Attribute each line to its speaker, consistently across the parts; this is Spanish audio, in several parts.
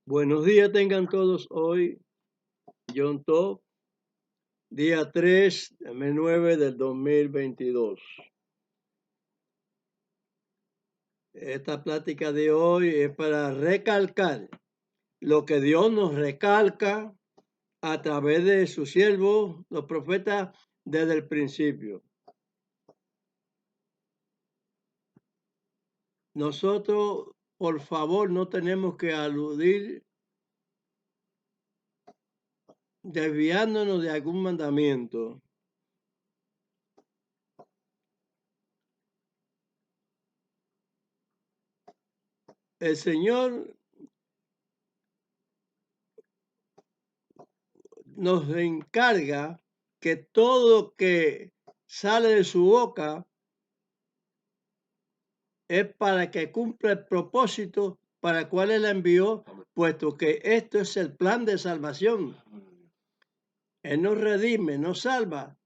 Speaker 1: Buenos días tengan todos hoy, Yom Tov, día 3 de mes 9 del 2022. Esta plática de hoy es para recalcar lo que Dios nos recalca a través de sus siervos, los profetas, desde el principio. Nosotros, por favor, no tenemos que aludir desviándonos de algún mandamiento. El Señor nos encarga que todo lo que sale de su boca es para que cumpla el propósito para el cual Él la envió, puesto que esto es el plan de salvación. Él nos redime, nos salva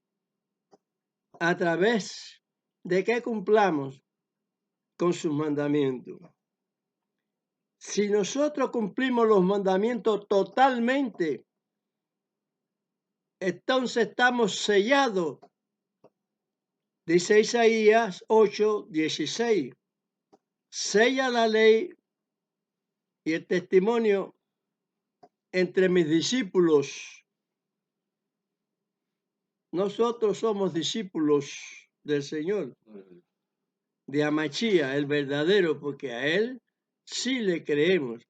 Speaker 1: a través de que cumplamos con sus mandamientos. Si nosotros cumplimos los mandamientos totalmente, entonces estamos sellados. Dice Isaías 8:16. Sella la ley y el testimonio entre mis discípulos. Nosotros somos discípulos del Señor, de Amachía, el verdadero, porque a Él sí le creemos,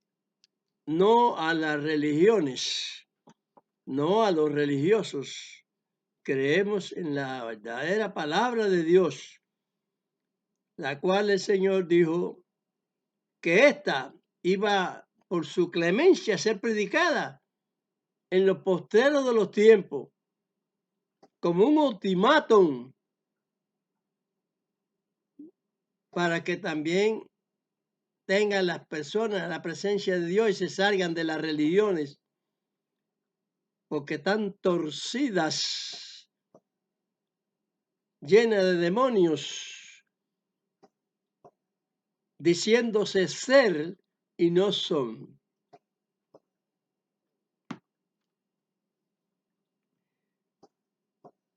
Speaker 1: no a las religiones, no a los religiosos. Creemos en la verdadera palabra de Dios, la cual el Señor dijo que ésta iba por su clemencia a ser predicada en los postreros de los tiempos, como un ultimátum para que también tengan las personas la presencia de Dios y se salgan de las religiones, porque están torcidas, llenas de demonios, diciéndose ser y no son.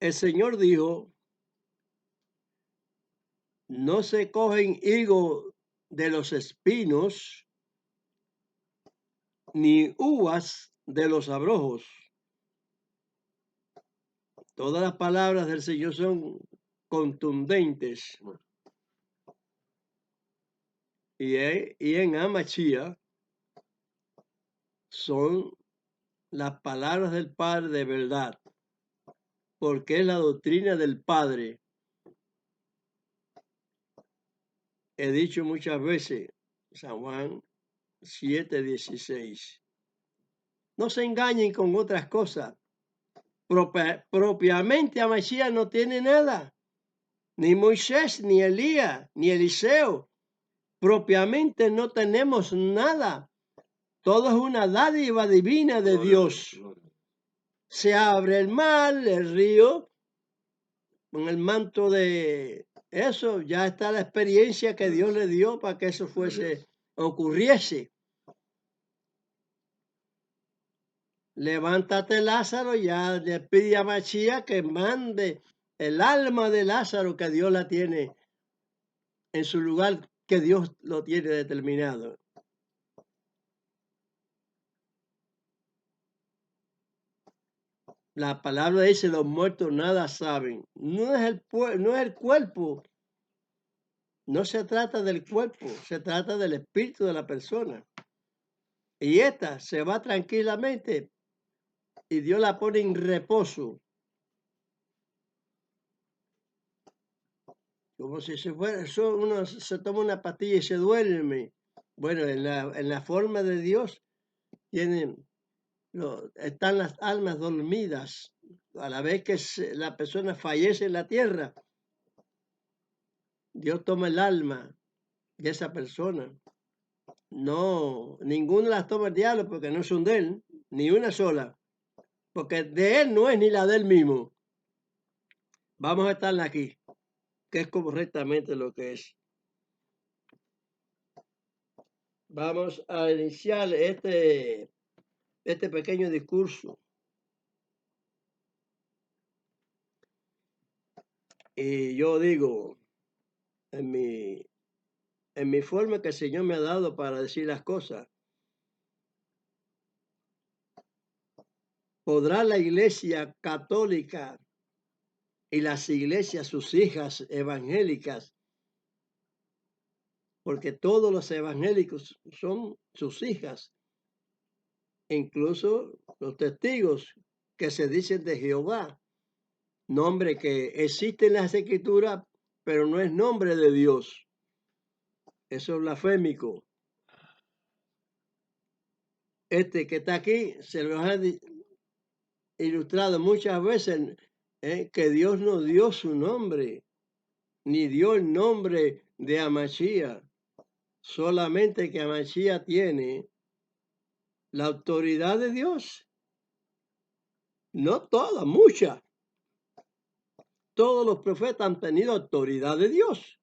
Speaker 1: El Señor dijo, no se cogen higos de los espinos, ni uvas de los abrojos. Todas las palabras del Señor son contundentes. Y en Amachía son las palabras del Padre de verdad, porque es la doctrina del Padre. He dicho muchas veces, San Juan 7:16. No se engañen con otras cosas. Propiamente Amachía no tiene nada. Ni Moisés, ni Elías, ni Eliseo. Propiamente no tenemos nada. Todo es una dádiva divina de Dios. Se abre el mar, el río, con el manto de eso, ya está la experiencia que Dios le dio para que eso ocurriese. Levántate, Lázaro, ya le pide a Machía que mande el alma de Lázaro, que Dios la tiene en su lugar, que Dios lo tiene determinado. La palabra dice, los muertos nada saben. No es el cuerpo. No se trata del cuerpo, se trata del espíritu de la persona. Y esta se va tranquilamente y Dios la pone en reposo. Como si se fuera, uno se toma una pastilla y se duerme. Bueno, en la forma de Dios están las almas dormidas. A la vez que la persona fallece en la tierra, Dios toma el alma de esa persona. No, ninguna las toma el diablo porque no son de él, ni una sola. Porque de él no es ni la de él mismo. Vamos a estar aquí, que es correctamente lo que es. Vamos a iniciar este pequeño discurso. Y yo digo, en mi forma que el Señor me ha dado para decir las cosas, ¿podrá la Iglesia católica y las iglesias, sus hijas evangélicas, porque todos los evangélicos son sus hijas, incluso los testigos que se dicen de Jehová, nombre que existe en las escrituras, pero no es nombre de Dios? Eso es blasfémico. Este que está aquí se los ha ilustrado muchas veces, que Dios no dio su nombre, ni dio el nombre de Amachía, solamente que Amachía tiene la autoridad de Dios. No toda, mucha. Todos los profetas han tenido autoridad de Dios.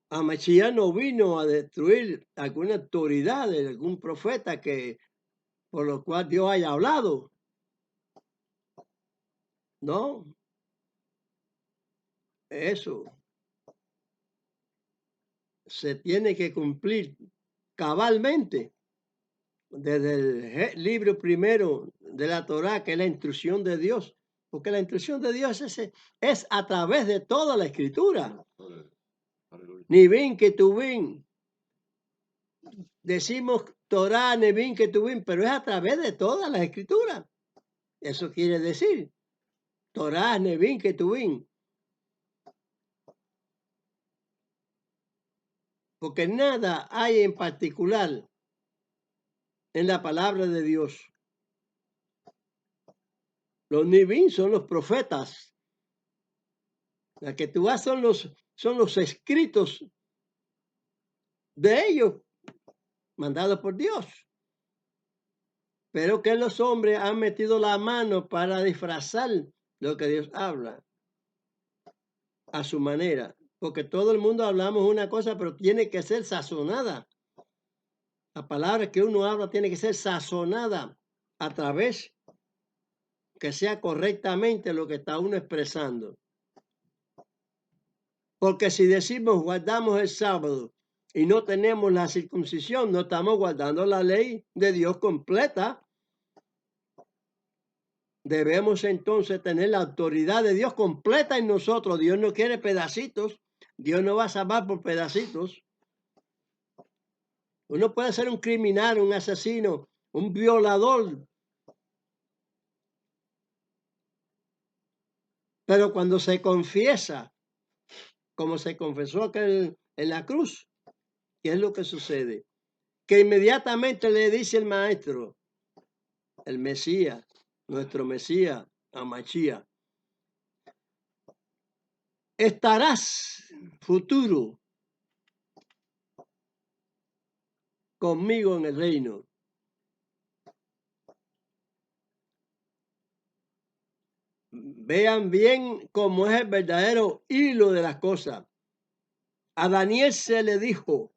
Speaker 1: Amachía no vino a destruir alguna autoridad de algún profeta que por lo cual Dios haya hablado. No. Eso se tiene que cumplir cabalmente desde el libro primero de la Torá, que es la instrucción de Dios, porque la instrucción de Dios es a través de toda la escritura. Nivin Ketuvim, decimos Torá, Nivin Ketuvim, pero es a través de todas las escrituras. Eso quiere decir Torá, Nivin Ketuvim, porque nada hay en particular en la palabra de Dios. Los Nivin son los profetas. La que tú vas son los escritos de ellos, mandados por Dios. Pero que los hombres han metido la mano para disfrazar lo que Dios habla a su manera. Porque todo el mundo hablamos una cosa, pero tiene que ser sazonada. La palabra que uno habla tiene que ser sazonada a través que sea correctamente lo que está uno expresando. Porque si decimos guardamos el sábado y no tenemos la circuncisión, no estamos guardando la ley de Dios completa. Debemos entonces tener la autoridad de Dios completa en nosotros. Dios no quiere pedacitos. Dios no va a salvar por pedacitos. Uno puede ser un criminal, un asesino, un violador. Pero cuando se confiesa, como se confesó aquel en la cruz, ¿qué es lo que sucede? Que inmediatamente le dice el maestro, el Mesías, nuestro Mesías, Amachía, estarás futuro conmigo en el reino. Vean bien cómo es el verdadero hilo de las cosas. A Daniel se le dijo,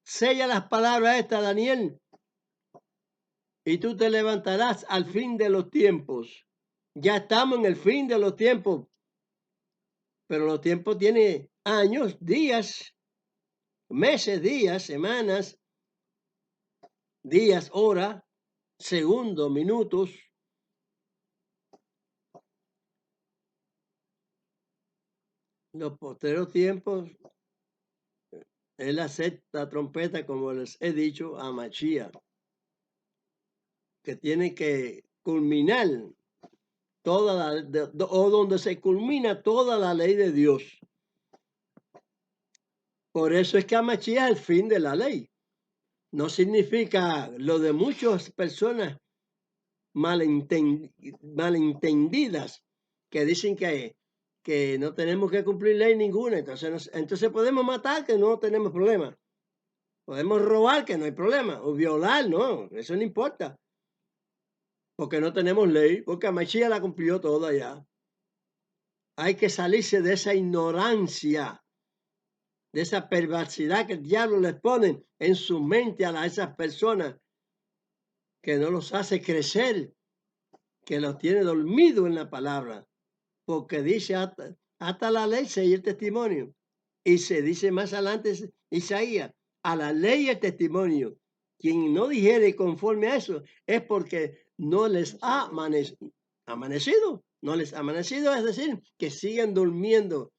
Speaker 1: sella las palabras estas, Daniel, y tú te levantarás al fin de los tiempos. Ya estamos en el fin de los tiempos, pero los tiempos tienen años, días, meses, días, semanas, días, horas, segundos, minutos. Los posteros tiempos es la sexta trompeta, como les he dicho, a Machía, que tiene que culminar toda o donde se culmina toda la ley de Dios. Por eso es que Amachía es el fin de la ley. No significa lo de muchas personas malentendidas que dicen que no tenemos que cumplir ley ninguna. Entonces podemos matar, que no tenemos problema. Podemos robar, que no hay problema. O violar, no, eso no importa. Porque no tenemos ley, porque Amachía la cumplió toda ya. Hay que salirse de esa ignorancia de esa perversidad que el diablo les pone en su mente a esas personas, que no los hace crecer, que los tiene dormidos en la palabra, porque dice hasta la ley y el testimonio. Y se dice más adelante Isaías, a la ley y el testimonio. Quien no dijere conforme a eso es porque no les ha amanecido. No les ha amanecido, es decir, que siguen durmiendo,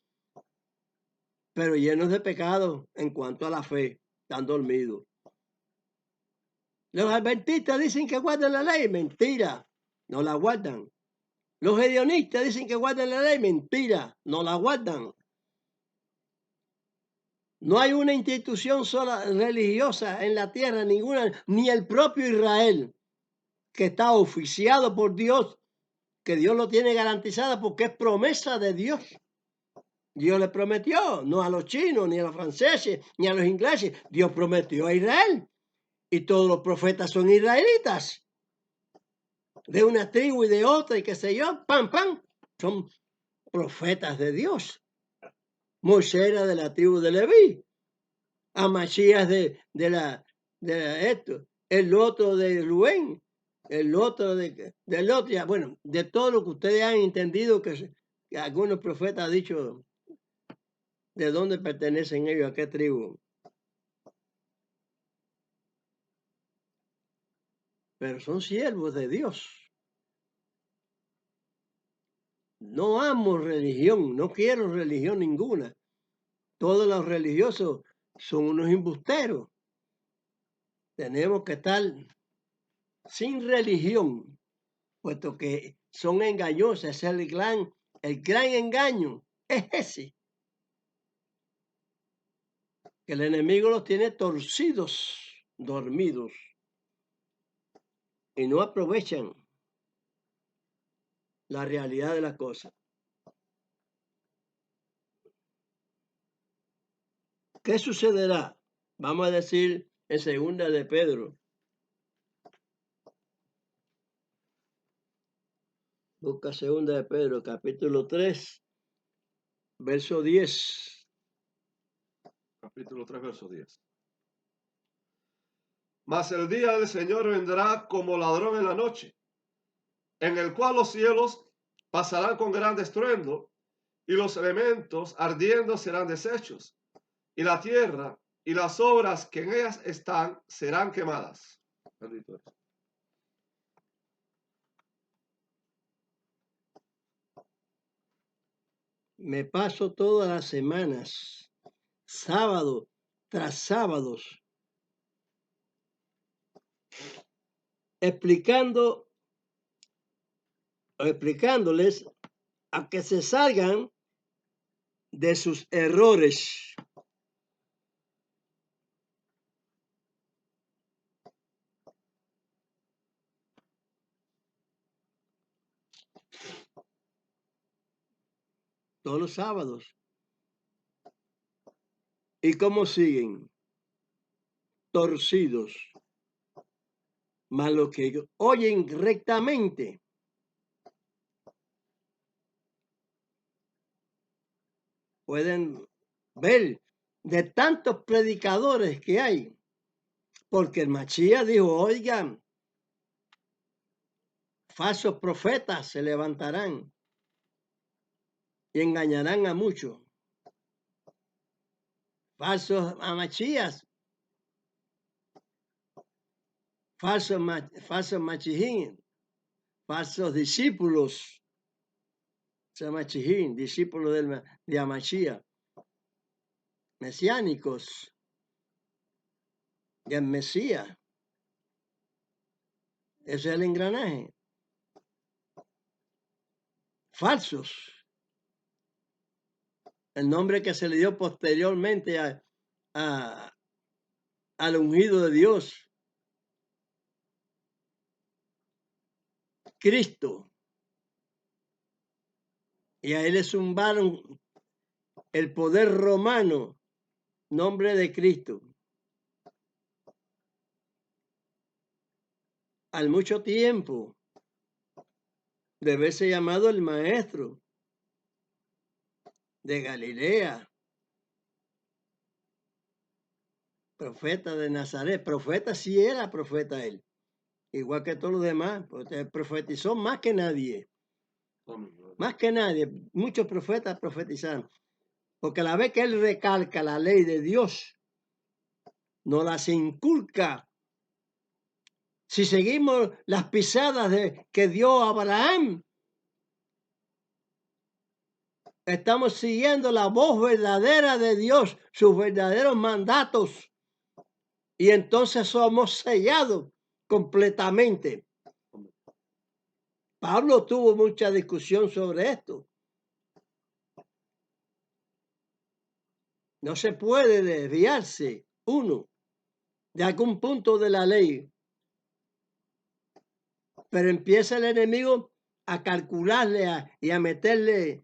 Speaker 1: pero llenos de pecado en cuanto a la fe, están dormidos. Los adventistas dicen que guardan la ley, mentira, no la guardan. Los hedionistas dicen que guardan la ley, mentira, no la guardan. No hay una institución sola religiosa en la tierra, ninguna, ni el propio Israel, que está oficiado por Dios, que Dios lo tiene garantizado porque es promesa de Dios. Dios le prometió, no a los chinos, ni a los franceses, ni a los ingleses. Dios prometió a Israel. Y todos los profetas son israelitas. De una tribu y de otra, y qué sé yo, pam, pam. Son profetas de Dios. Moisés era de la tribu de Leví. Amachías de esto. El otro de Rubén. El otro del otro. Bueno, de todo lo que ustedes han entendido que algunos profetas han dicho de dónde pertenecen ellos, a qué tribu. Pero son siervos de Dios. No amo religión, no quiero religión ninguna. Todos los religiosos son unos embusteros. Tenemos que estar sin religión, puesto que son engañosas. Es el gran engaño es ese. Que el enemigo los tiene torcidos, dormidos, y no aprovechan la realidad de las cosas. ¿Qué sucederá? Vamos a decir en segunda de Pedro. Busca segunda de Pedro, capítulo 3, verso 10.
Speaker 2: Capítulo 3, verso 10. Mas el día del Señor vendrá como ladrón en la noche, en el cual los cielos pasarán con gran estruendo, y los elementos ardiendo serán deshechos, y la tierra y las obras que en ellas están serán quemadas. Bendito es.
Speaker 1: Me paso todas las semanas, sábado tras sábados, explicándoles a que se salgan de sus errores. Todos los sábados. ¿Y cómo siguen? Torcidos. Mas los que oyen rectamente pueden ver de tantos predicadores que hay, porque el Machías dijo, oigan, falsos profetas se levantarán y engañarán a muchos. Falsos Machías, falsos machijín, falsos discípulos, machijín, discípulos de Amachía, mesiánicos, del Mesías. Ese es el engranaje. Falsos. El nombre que se le dio posteriormente al ungido de Dios. Cristo. Y a él le zumbaron el poder romano, nombre de Cristo. Al mucho tiempo de haberse llamado el maestro de Galilea. profeta de Nazaret. Profeta sí era profeta él, igual que todos los demás, porque profetizó más que nadie. Más que nadie, muchos profetas profetizaron. Porque a la vez que él recalca la ley de Dios, nos las inculca. Si seguimos las pisadas que dio Abraham, estamos siguiendo la voz verdadera de Dios, sus verdaderos mandatos. Y entonces somos sellados completamente. Pablo tuvo mucha discusión sobre esto. No se puede desviarse uno de algún punto de la ley. Pero empieza el enemigo a calcularle y a meterle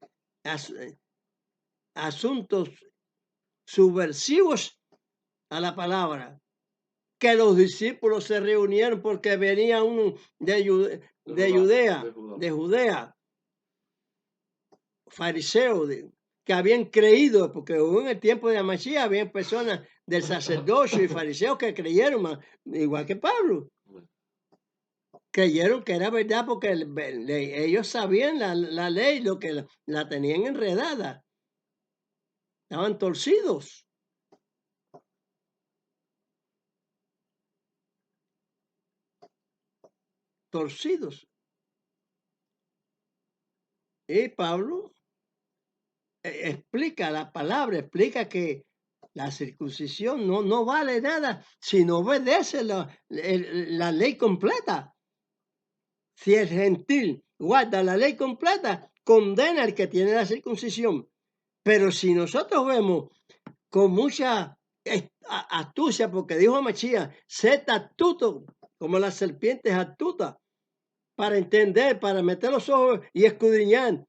Speaker 1: asuntos subversivos a la palabra. Que los discípulos se reunieron porque venía uno de Judea, fariseo, que habían creído, porque en el tiempo de Mashiach había personas del sacerdocio y fariseos que creyeron, igual que Pablo. Creyeron que era verdad porque ellos sabían la ley, lo que la tenían enredada. Estaban torcidos. Torcidos. Y Pablo explica la palabra, explica que la circuncisión no vale nada si no obedece la ley completa. Si el gentil guarda la ley completa, condena al que tiene la circuncisión. Pero si nosotros vemos con mucha astucia, porque dijo Mashiach, sed astuto como las serpientes astutas, para entender, para meter los ojos y escudriñar,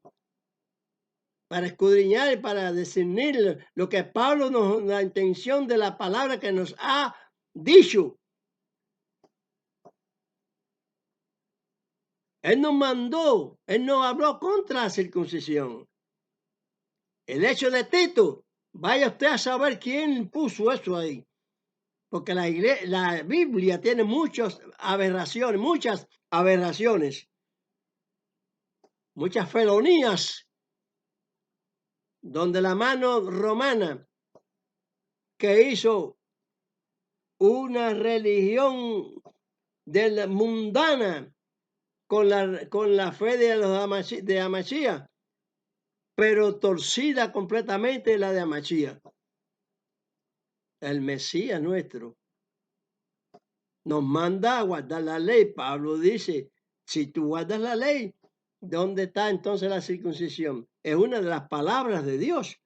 Speaker 1: y para discernir lo que Pablo la intención de la palabra que nos ha dicho. Él nos mandó, él nos habló contra la circuncisión. El hecho de Tito, vaya usted a saber quién puso eso ahí. Porque la Biblia tiene muchas aberraciones, muchas felonías, donde la mano romana que hizo una religión mundana con la fe de Mashiach, pero torcida completamente la de Mashiach. El Mesías nuestro nos manda a guardar la ley. Pablo dice, si tú guardas la ley, ¿dónde está entonces la circuncisión? Es una de las palabras de Dios.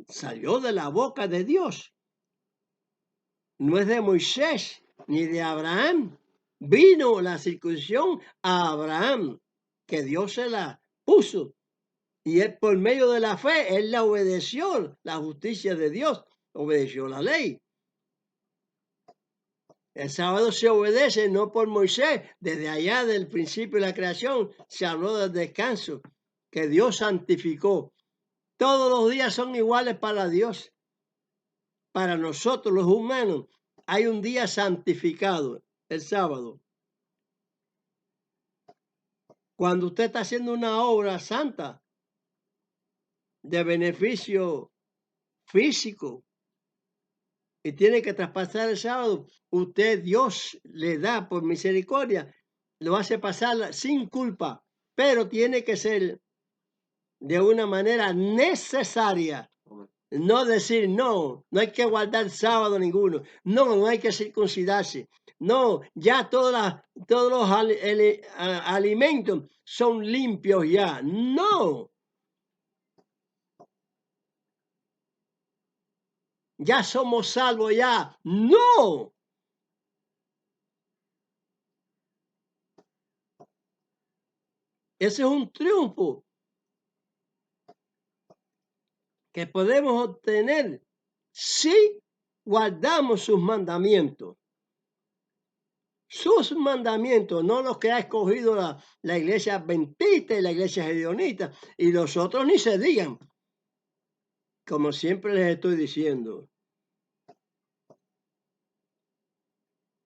Speaker 1: Salió de la boca de Dios. No es de Moisés ni de Abraham. Vino la circuncisión a Abraham, que Dios se la puso. Y él, por medio de la fe, él la obedeció, la justicia de Dios, obedeció la ley. El sábado se obedece no por Moisés, desde allá del principio de la creación se habló del descanso, que Dios santificó. Todos los días son iguales para Dios. Para nosotros los humanos hay un día santificado, el sábado. Cuando usted está haciendo una obra santa de beneficio físico y tiene que traspasar el sábado, Dios le da por misericordia, lo hace pasar sin culpa, pero tiene que ser de una manera necesaria. No decir, no hay que guardar sábado ninguno, no hay que circuncidarse, no, ya todos los alimentos son limpios ya, no. Ya somos salvos ya, no. Ese es un triunfo que podemos obtener si guardamos sus mandamientos. Sus mandamientos, no los que ha escogido la iglesia adventista y la iglesia hedionista, y los otros ni se digan. Como siempre les estoy diciendo,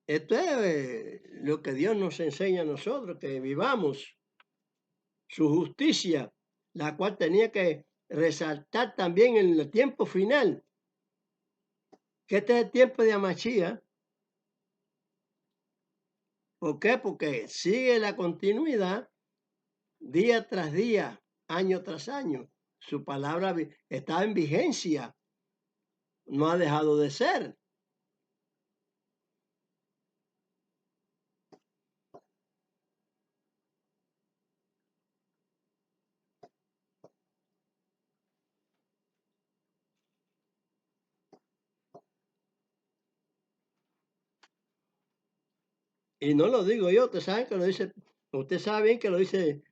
Speaker 1: Esto es lo que Dios nos enseña a nosotros, que vivamos su justicia, la cual tenía que resaltar también en el tiempo final, que este es el tiempo de Amachía. ¿Por qué? Porque sigue la continuidad día tras día, año tras año. Su palabra está en vigencia, no ha dejado de ser. Y no lo digo yo, usted sabe bien que lo dice,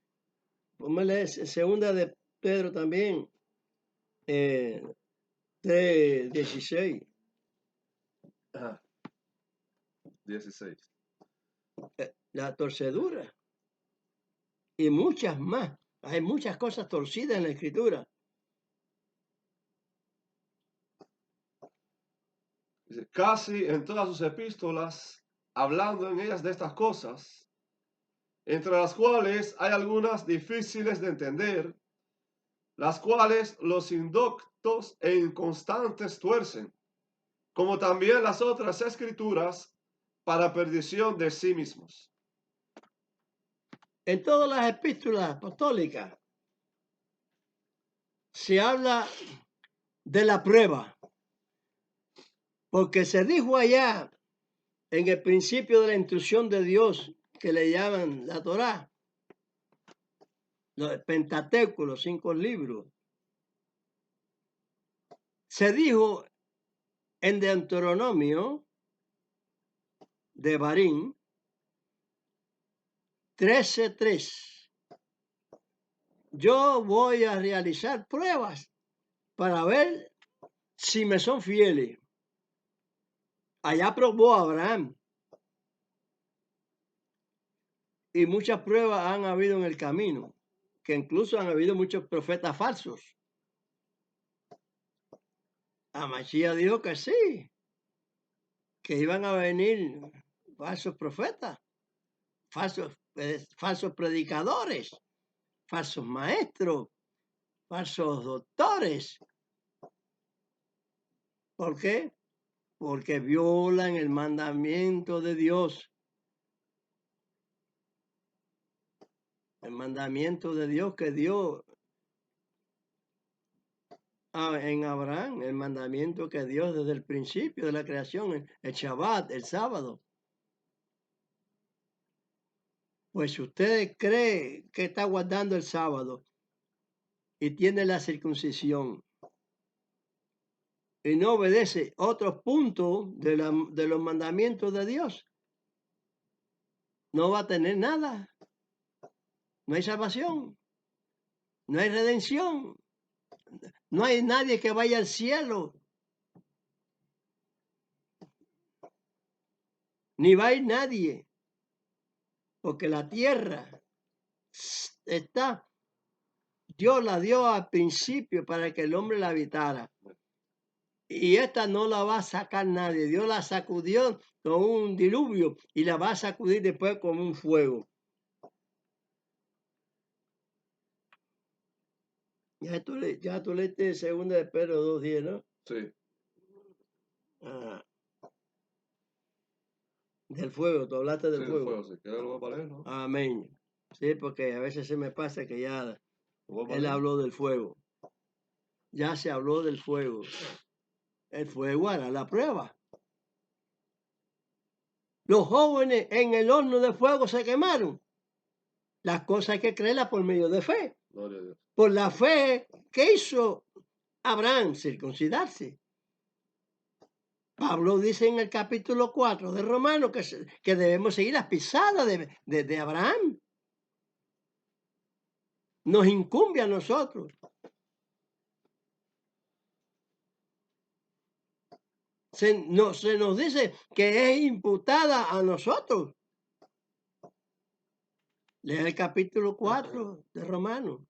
Speaker 1: póngale segunda de Pedro también, 3:16.
Speaker 2: 16.
Speaker 1: La torcedura y muchas más. Hay muchas cosas torcidas en la escritura.
Speaker 2: Dice, casi en todas sus epístolas, hablando en ellas de estas cosas, entre las cuales hay algunas difíciles de entender, las cuales los indoctos e inconstantes tuercen, como también las otras escrituras, para perdición de sí mismos.
Speaker 1: En todas las epístolas apostólicas se habla de la prueba, porque se dijo allá en el principio de la instrucción de Dios, que le llaman la Torá, el Pentateuco, los 5 libros. Se dijo en Deuteronomio de Barín 13:3. Yo voy a realizar pruebas para ver si me son fieles. Allá probó Abraham. Y muchas pruebas han habido en el camino, que incluso han habido muchos profetas falsos. Amachía dijo que sí, que iban a venir falsos profetas, falsos predicadores, falsos maestros, falsos doctores. ¿Por qué? Porque violan el mandamiento de Dios. El mandamiento de Dios que dio en Abraham, el mandamiento que Dios desde el principio de la creación, el Shabbat, el sábado. Pues si usted cree que está guardando el sábado y tiene la circuncisión y no obedece otros puntos de los mandamientos de Dios, no va a tener nada. No hay salvación, no hay redención, no hay nadie que vaya al cielo, ni va a ir nadie, porque la tierra está, Dios la dio al principio para que el hombre la habitara. Y esta no la va a sacar nadie. Dios la sacudió con un diluvio y la va a sacudir después con un fuego. Ya tú leíste segunda de Pedro 2:10, ¿no?
Speaker 2: Sí.
Speaker 1: Del fuego, tú hablaste del fuego.
Speaker 2: Sí. ¿Qué lo va a leer, no?
Speaker 1: Amén. Sí, porque a veces se me pasa que ya él
Speaker 2: leer?
Speaker 1: habló del fuego. Ya se habló del fuego. El fuego hará la prueba. Los jóvenes en el horno de fuego se quemaron. Las cosas hay que creerlas por medio de fe.
Speaker 2: Gloria a Dios.
Speaker 1: Por la fe que hizo Abraham, circuncidarse. Pablo dice en el capítulo 4 de Romanos que debemos seguir las pisadas de Abraham. Nos incumbe a nosotros. Se nos dice que es imputada a nosotros. Lea el capítulo 4 de Romanos.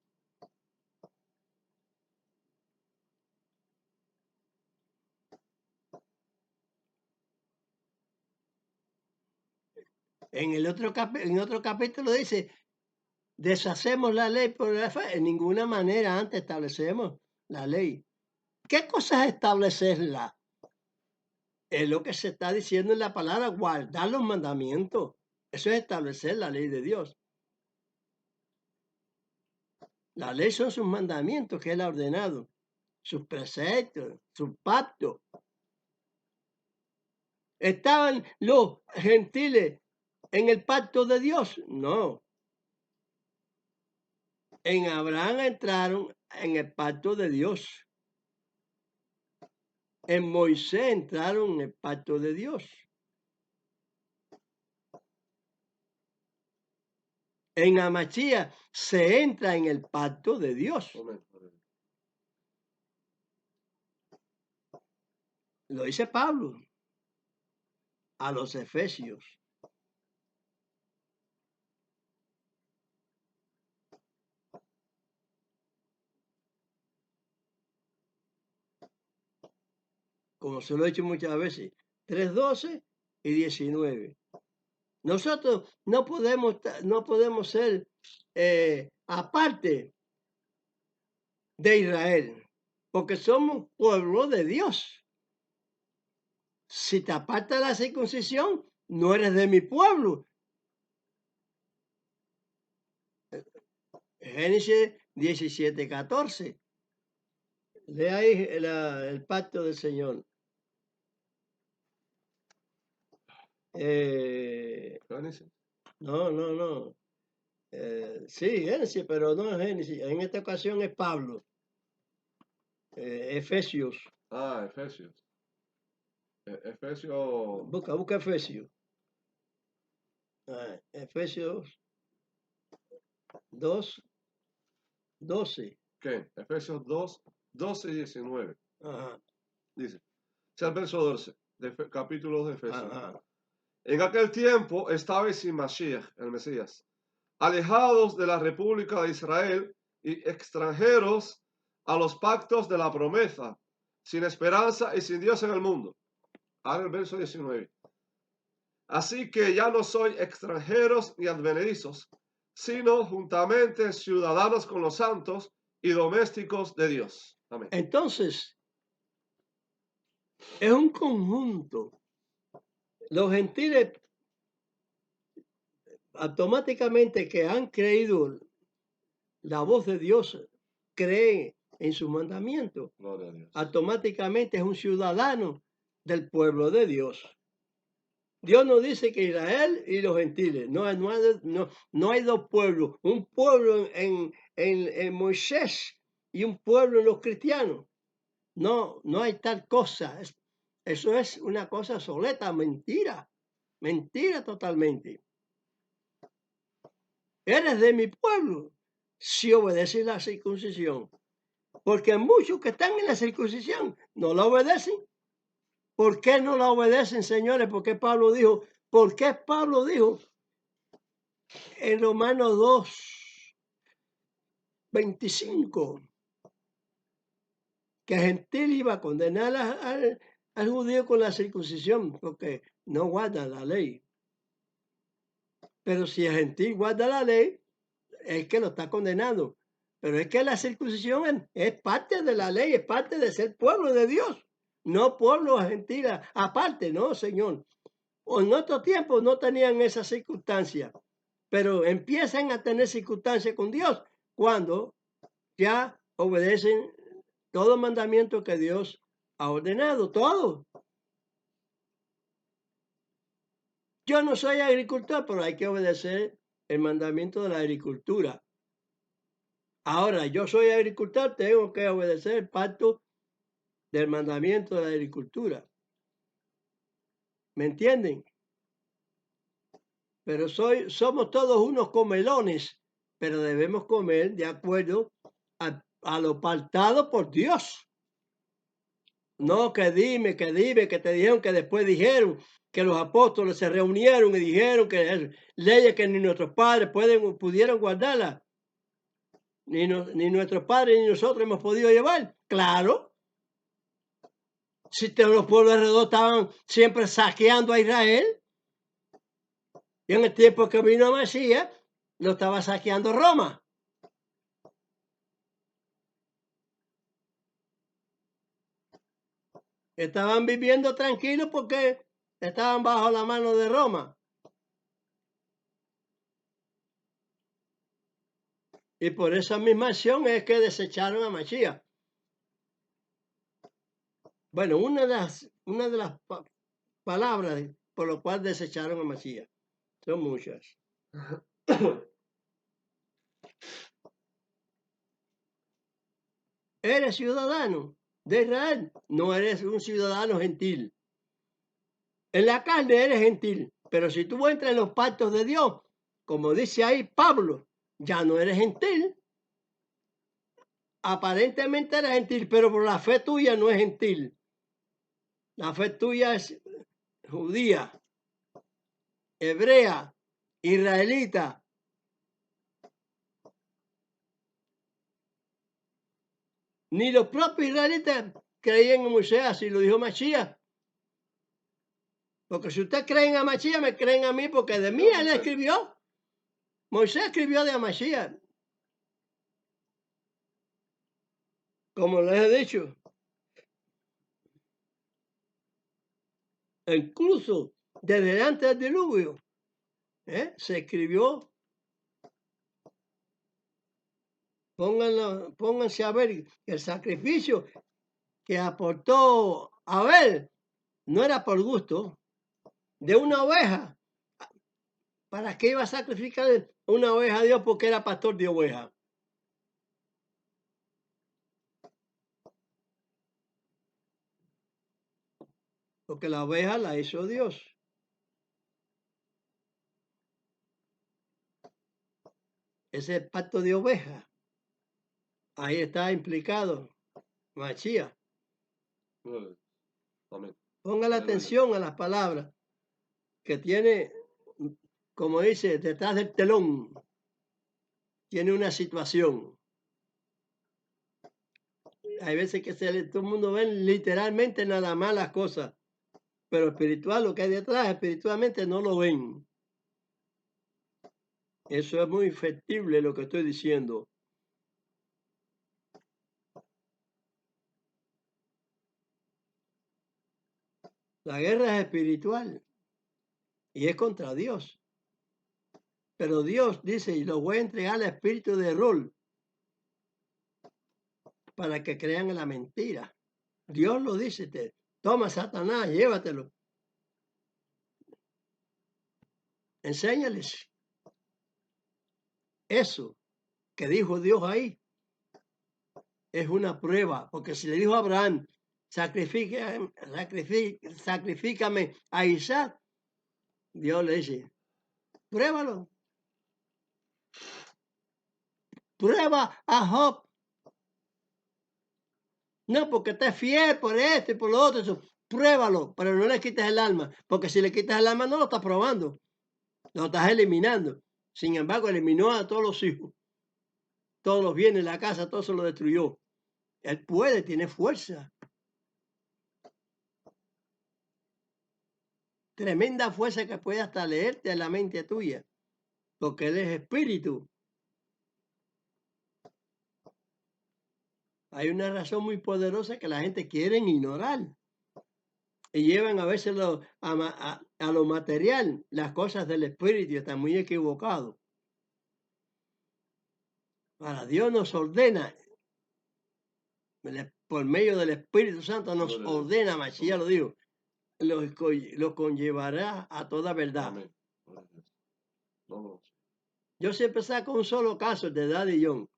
Speaker 1: En otro capítulo dice, deshacemos la ley por la fe. En ninguna manera antes establecemos la ley. ¿Qué cosa es establecerla? Es lo que se está diciendo en la palabra, guardar los mandamientos. Eso es establecer la ley de Dios. La ley son sus mandamientos que Él ha ordenado, sus preceptos, sus pactos. ¿Estaban los gentiles en el pacto de Dios? No. En Abraham entraron en el pacto de Dios. En Moisés entraron en el pacto de Dios. En Amachía se entra en el pacto de Dios. Lo dice Pablo a los Efesios. Como se lo he dicho muchas veces, 3:12 y 19. Nosotros no podemos ser aparte de Israel, porque somos pueblo de Dios. Si te apartas de la circuncisión, no eres de mi pueblo. Génesis 17:14. Lee ahí el pacto del Señor. No. Sí, Génesis, pero no es Génesis. En esta ocasión es Pablo. Efesios.
Speaker 2: Efesios. Efesios.
Speaker 1: Busca Efesios. Efesios 2:12.
Speaker 2: ¿Qué? Efesios 2:12 y 19.
Speaker 1: Ajá.
Speaker 2: Dice, es el verso 12 de capítulo de Efesios.
Speaker 1: Ajá.
Speaker 2: En aquel tiempo estabais sin Mashiach, el Mesías, alejados de la República de Israel y extranjeros a los pactos de la promesa, sin esperanza y sin Dios en el mundo. Ahora el verso 19. Así que ya no sois extranjeros ni advenedizos, sino juntamente ciudadanos con los santos y domésticos de Dios. Amén.
Speaker 1: Entonces, es un conjunto. Los gentiles automáticamente que han creído la voz de Dios, creen en su mandamiento.
Speaker 2: Gloria a Dios.
Speaker 1: Automáticamente es un ciudadano del pueblo de Dios. Dios no dice que Israel y los gentiles, no hay dos pueblos, un pueblo en Moisés y un pueblo en los cristianos. No hay tal cosa. Eso es una cosa obsoleta, mentira totalmente. Eres de mi pueblo si obedeces la circuncisión. Porque muchos que están en la circuncisión no la obedecen. ¿Por qué no la obedecen, señores? ¿Por qué Pablo dijo en Romanos 2:25 que el gentil iba a condenar al judío con la circuncisión porque no guarda la ley? Pero si el gentil guarda la ley, es que lo está condenando. Pero es que la circuncisión es parte de la ley, es parte de ser pueblo de Dios, no pueblo gentil aparte, no, Señor. O en otro tiempo no tenían esa circunstancia, pero empiezan a tener circunstancias con Dios cuando ya obedecen todo mandamiento que Dios ha ordenado, todo. Yo no soy agricultor, pero hay que obedecer el mandamiento de la agricultura. Ahora, yo soy agricultor, tengo que obedecer el pacto del mandamiento de la agricultura. ¿Me entienden? Pero somos todos unos comelones, pero debemos comer de acuerdo a lo pactado por Dios. No que dime, que te dijeron, que después dijeron que los apóstoles se reunieron y dijeron que leyes que ni nuestros padres pudieron guardarlas. Ni nuestros padres ni nosotros hemos podido llevar. Claro. Si los pueblos alrededor estaban siempre saqueando a Israel. Y en el tiempo que vino Mesías, lo estaba saqueando Roma. Estaban viviendo tranquilos porque estaban bajo la mano de Roma. Y por esa misma acción es que desecharon a Mashiach. Bueno, una de las palabras por lo cual desecharon a Mashiach. Son muchas. Eres ciudadano de Israel, no eres un ciudadano gentil. En la carne eres gentil, pero si tú entras en los pactos de Dios, como dice ahí Pablo, ya no eres gentil. Aparentemente eres gentil, pero por la fe tuya no es gentil. La fe tuya es judía, hebrea, israelita. Ni los propios israelitas creían en Moisés, así lo dijo Mashiach. Porque si ustedes creen a Mashiach, me creen a mí, porque de mí él escribió. Moisés escribió de Mashiach. Como les he dicho. Incluso desde antes del diluvio, se escribió. Pónganse a ver que el sacrificio que aportó Abel no era por gusto, de una oveja. ¿Para qué iba a sacrificar una oveja a Dios? Porque era pastor de ovejas. Porque la oveja la hizo Dios. Ese pacto de oveja. Ahí está implicado Mashiach. Ponga la atención a las palabras que tiene, como dice, detrás del telón. Tiene una situación. Hay veces que todo el mundo ve literalmente nada más las cosas, pero espiritual, lo que hay detrás, espiritualmente no lo ven. Eso es muy factible lo que estoy diciendo. La guerra es espiritual y es contra Dios. Pero Dios dice, y lo voy a entregar al espíritu de rol para que crean en la mentira. Dios lo dice, toma Satanás, llévatelo. Enséñales eso que dijo Dios ahí. Es una prueba, porque si le dijo a Abraham, sacrifícame a Isaac, Dios le dice, pruébalo. Prueba a Job. No, porque está fiel por esto y por lo otro. Eso. Pruébalo, pero no le quites el alma, porque si le quitas el alma no lo estás probando, lo estás eliminando. Sin embargo, eliminó a todos los hijos, todos los bienes, la casa, todo se lo destruyó. Él puede, tiene fuerza. Tremenda fuerza que puede hasta leerte en la mente tuya, porque Él es espíritu. Hay una razón muy poderosa que la gente quiere ignorar. Y llevan a veces a lo material, las cosas del espíritu, están muy equivocados. Para Dios nos ordena, por medio del Espíritu Santo nos ordena, Mashiach lo dijo, lo conllevará a toda verdad. Yo siempre saco un solo caso de Daddy Young.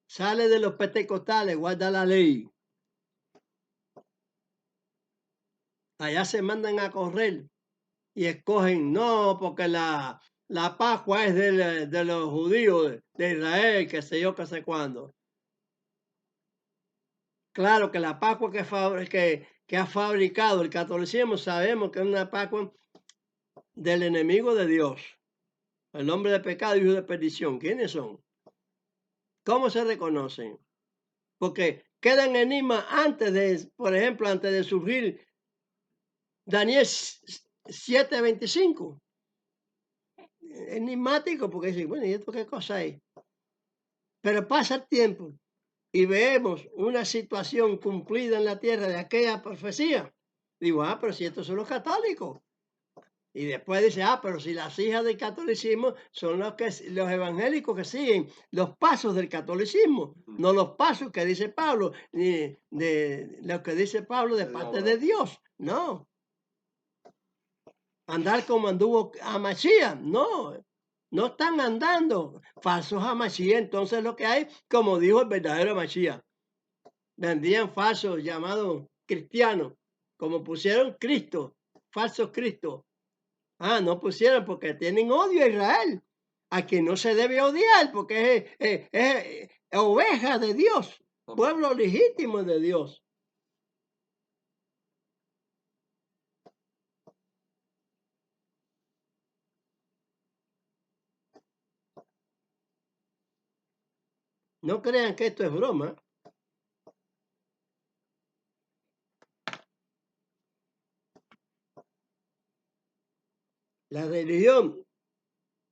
Speaker 1: Sale de los pentecostales, guarda la ley. Allá se mandan a correr y escogen, no, porque la Pascua es de los judíos de Israel, que sé yo, que sé cuándo. Claro que la Pascua que ha fabricado el catolicismo, sabemos que es una Pascua del enemigo de Dios. El hombre de pecado y hijo de perdición. ¿Quiénes son? ¿Cómo se reconocen? Porque quedan enigmas antes de, por ejemplo, antes de surgir Daniel 7:25. enigmático porque dicen, bueno, ¿y esto qué cosa es? Pero pasa el tiempo y vemos una situación cumplida en la tierra de aquella profecía. Digo, pero si estos son los católicos. Y después dice, pero si las hijas del catolicismo son los evangélicos que siguen los pasos del catolicismo, no los pasos que dice Pablo, ni de lo que dice Pablo de parte de Dios, no. Andar como anduvo Amachía, no. No están andando falsos Amachía. Entonces lo que hay, como dijo el verdadero Amachía, vendrían falsos llamados cristianos, como pusieron Cristo, falsos Cristo. No pusieron porque tienen odio a Israel, a quien no se debe odiar porque es oveja de Dios, pueblo legítimo de Dios. No crean que esto es broma. La religión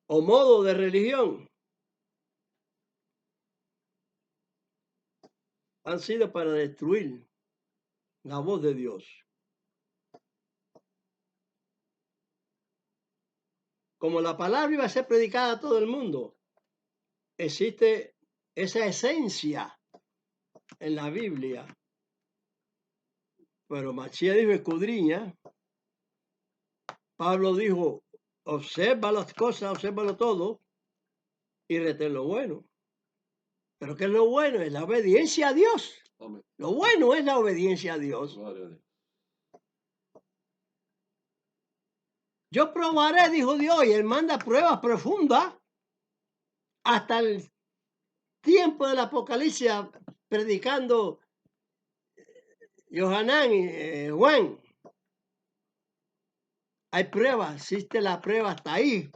Speaker 1: o modo de religión han sido para destruir la voz de Dios. Como la palabra iba a ser predicada a todo el mundo, existe esa esencia en la Biblia. Pero Machía dijo escudriña. Pablo dijo, observa las cosas, obsérvalo todo y retén lo bueno. Pero ¿qué es lo bueno? Es la obediencia a Dios. Amén. Lo bueno es la obediencia a Dios. Yo probaré, dijo Dios, y él manda pruebas profundas hasta el tiempo del Apocalipsis, predicando Johanán y Juan. Hay pruebas, existe la prueba hasta ahí.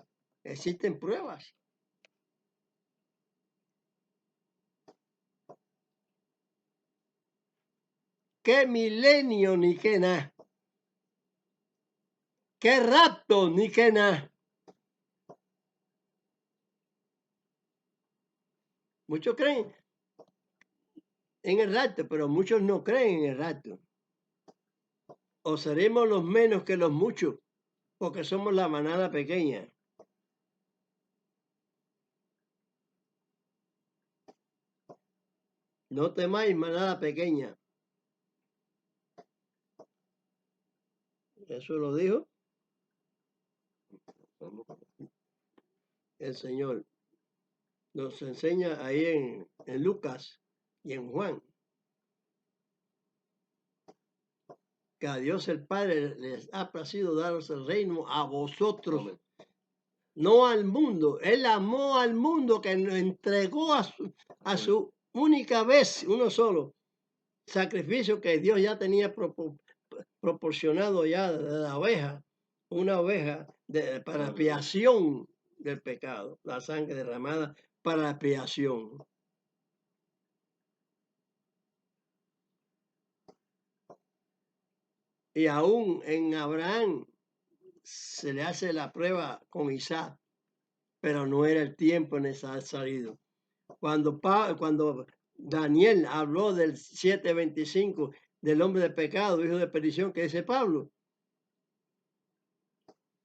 Speaker 1: Existen pruebas. ¿Qué milenio ni qué nada? ¿Qué rapto ni qué nada? Muchos creen en el rapto, pero muchos no creen en el rapto. O seremos los menos que los muchos, porque somos la manada pequeña. No temáis, manada pequeña. Eso lo dijo el Señor. Nos enseña ahí en Lucas y en Juan. Que a Dios el Padre les ha placido daros el reino a vosotros. Amén. No al mundo. Él amó al mundo que nos entregó a su única vez, uno solo, sacrificio que Dios ya tenía proporcionado ya de la oveja, una oveja para expiación del pecado, la sangre derramada para expiación. Y aún en Abraham se le hace la prueba con Isaac, pero no era el tiempo en esa salido. Cuando Daniel habló del 7:25 del hombre de pecado, hijo de perdición, que dice Pablo,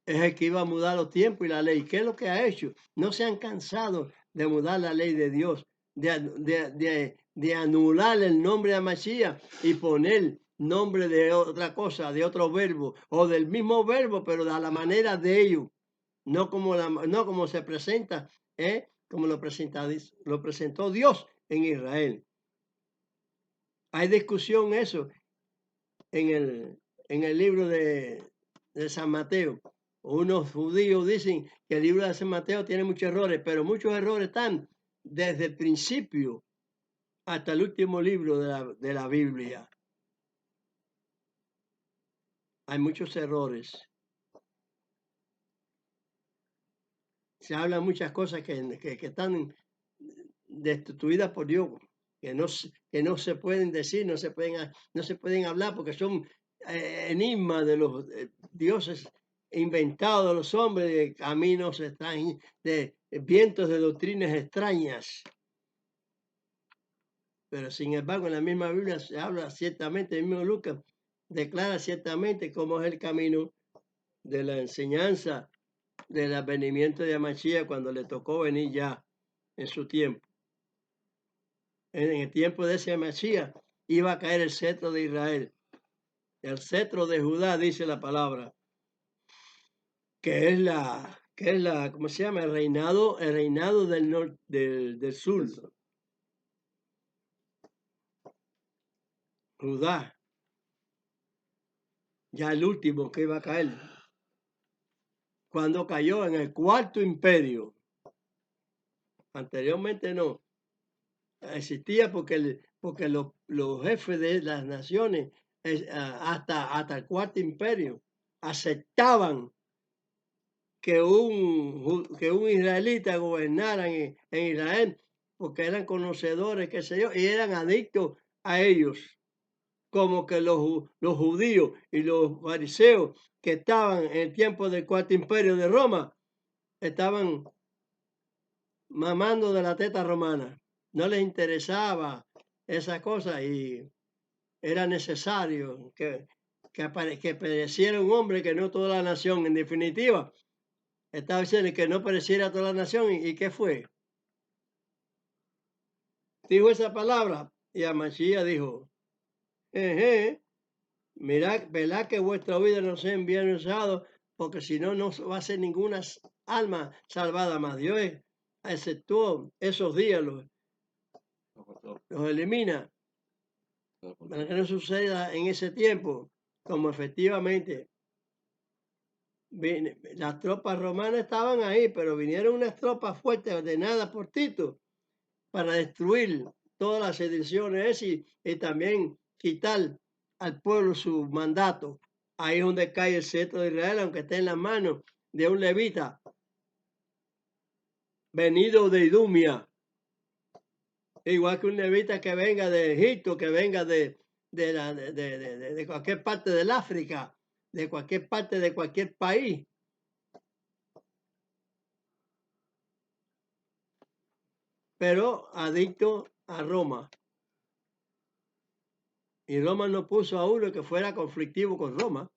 Speaker 1: es el que iba a mudar los tiempos y la ley. ¿Qué es lo que ha hecho? No se han cansado de mudar la ley de Dios, de anular el nombre de Mashiach y poner nombre de otra cosa, de otro verbo, o del mismo verbo, pero de la manera de ellos, no como se presenta, como lo presentó Dios en Israel. Hay discusión eso en el libro de San Mateo. Unos judíos dicen que el libro de San Mateo tiene muchos errores, pero muchos errores están desde el principio hasta el último libro de la Biblia. Hay muchos errores. Se hablan muchas cosas que están destituidas por Dios, que no se pueden decir, no se pueden hablar porque son enigmas de los dioses inventado de los hombres, de caminos extraños, de vientos de doctrinas extrañas. Pero sin embargo, en la misma Biblia se habla ciertamente, el mismo Lucas declara ciertamente cómo es el camino de la enseñanza del advenimiento de Mashiach cuando le tocó venir ya en su tiempo. En el tiempo de ese Mashiach iba a caer el cetro de Israel. El cetro de Judá, dice la palabra, que es la, ¿cómo se llama? El reinado del sur. Judá, ya el último que iba a caer, cuando cayó en el cuarto imperio. Anteriormente no existía porque los jefes de las naciones, hasta el cuarto imperio, aceptaban que un israelita gobernara en Israel, porque eran conocedores, qué sé yo, y eran adictos a ellos. Como que los judíos y los fariseos que estaban en el tiempo del cuarto imperio de Roma, estaban mamando de la teta romana. No les interesaba esa cosa y era necesario que pereciera un hombre, que no toda la nación. En definitiva, estaba diciendo que no pereciera toda la nación. ¿Y qué fue? Dijo esa palabra y Mashiach dijo, mirad, velad que vuestra vida no sea bien usado, porque si no, no va a ser ninguna alma salvada más. Dios exceptuó esos días, los elimina, para que no suceda en ese tiempo, como efectivamente las tropas romanas estaban ahí, pero vinieron unas tropas fuertes ordenadas por Tito para destruir todas las sediciones y también quitar al pueblo su mandato. Ahí es donde cae el cetro de Israel, aunque esté en las manos de un levita venido de Idumia. Igual que un levita que venga de Egipto, que venga de cualquier parte del África, de cualquier parte de cualquier país. Pero adicto a Roma. Y Roma no puso a uno que fuera conflictivo con Roma.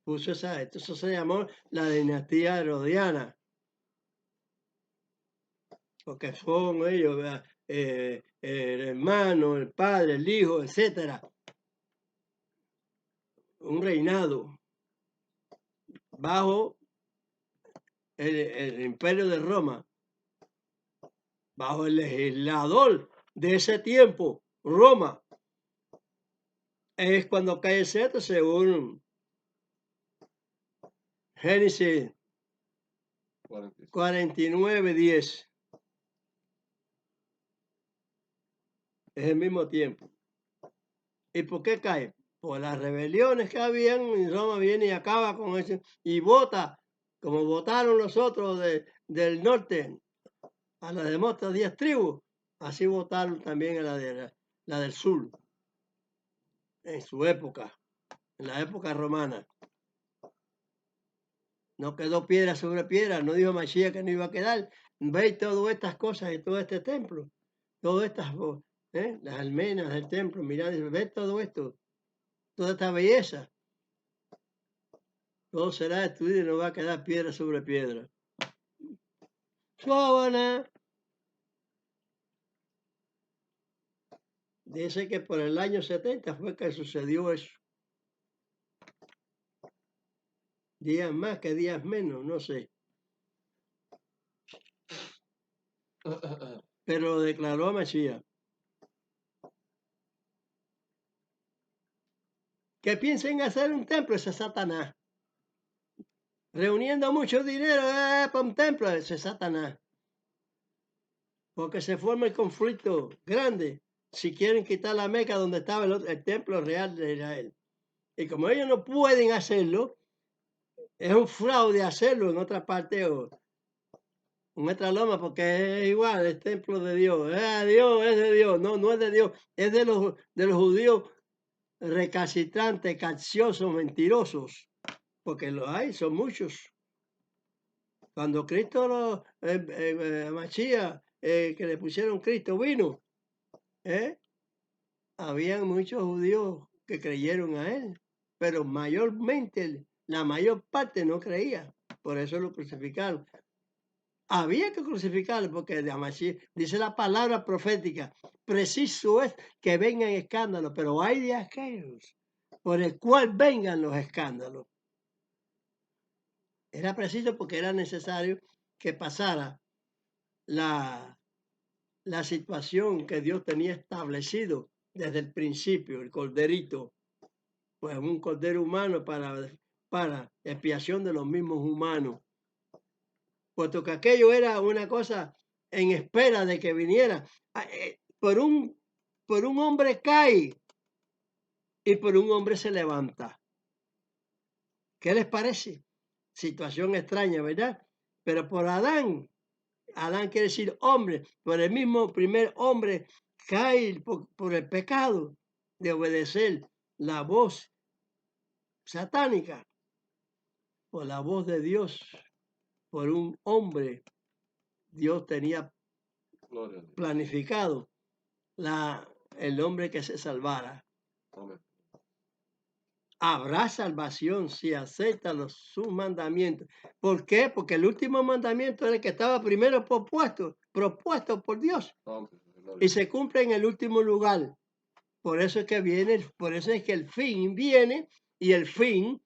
Speaker 1: Puso eso se llamó la dinastía herodiana. Porque son ellos, el hermano, el padre, el hijo, etc. Un reinado bajo el imperio de Roma, bajo el legislador de ese tiempo, Roma. Es cuando cae el cetro, según Génesis 49:10. Es el mismo tiempo. ¿Y por qué cae? Por las rebeliones que habían, y Roma viene y acaba con eso, y vota, como votaron los otros del norte, a las demás 10 tribus, así votaron también a la del sur, en su época, en la época romana. No quedó piedra sobre piedra, no dijo Mashiach que no iba a quedar. Veis todas estas cosas y todo este templo, todas estas, las almenas del templo, mirad, veis todo esto, toda esta belleza. Todo será destruido y no va a quedar piedra sobre piedra. Suávana. Dice que por el año 70 fue que sucedió eso. Días más que días menos, no sé. Pero lo declaró Mashiach. Que piensen hacer un templo, ese es Satanás. Reuniendo mucho dinero para un templo, ese es Satanás. Porque se forma el conflicto grande si quieren quitar la Meca donde estaba el templo real de Israel. Y como ellos no pueden hacerlo, es un fraude hacerlo en otra parte o en otra loma, porque es igual, es templo de Dios. Dios es de Dios. No, no es de Dios. Es de los judíos recalcitrantes, capciosos, mentirosos. porque los hay, son muchos. Cuando Cristo, Mashiach, que le pusieron Cristo, vino, habían muchos judíos que creyeron a él, pero mayormente, la mayor parte no creía, por eso lo crucificaron. Había que crucificarlo porque dice la palabra profética, preciso es que vengan escándalos, pero hay de aquellos por el cual vengan los escándalos. Era preciso porque era necesario que pasara la situación que Dios tenía establecido desde el principio, el corderito, pues un cordero humano para expiación de los mismos humanos. Puesto que aquello era una cosa en espera de que viniera. Por un hombre cae y por un hombre se levanta. ¿Qué les parece? Situación extraña, ¿verdad? Pero por Adán quiere decir hombre, por el mismo primer hombre cae por el pecado de obedecer la voz satánica, por la voz de Dios, por un hombre. Dios tenía planificado el hombre que se salvara. Amén. Habrá salvación si acepta sus mandamientos. ¿Por qué? Porque el último mandamiento era el que estaba primero propuesto por Dios. Y se cumple en el último lugar. Por eso es que por eso es que el fin viene y el fin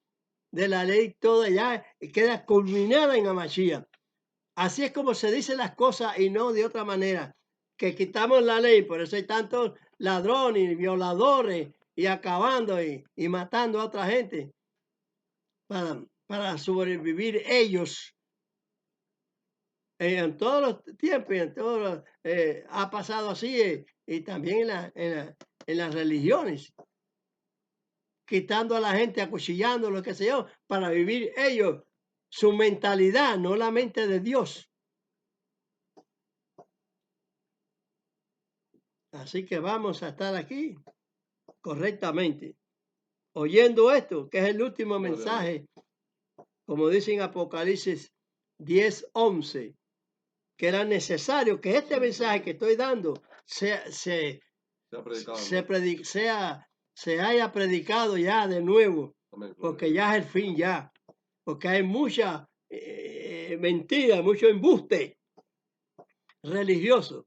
Speaker 1: de la ley toda ya queda culminada en Mashiach. Así es como se dicen las cosas y no de otra manera. Que quitamos la ley, por eso hay tantos ladrones, violadores y acabando y matando a otra gente para sobrevivir ellos. En todos los tiempos, ha pasado así y también en las religiones, quitando a la gente, acuchillando, lo que sea, para vivir ellos su mentalidad, no la mente de Dios. Así que vamos a estar aquí correctamente, oyendo esto, que es el último mensaje, como dice en Apocalipsis 10:11, que era necesario que este mensaje que estoy dando se haya predicado ya de nuevo, porque ya es el fin ya, porque hay mucha mentira, mucho embuste religioso,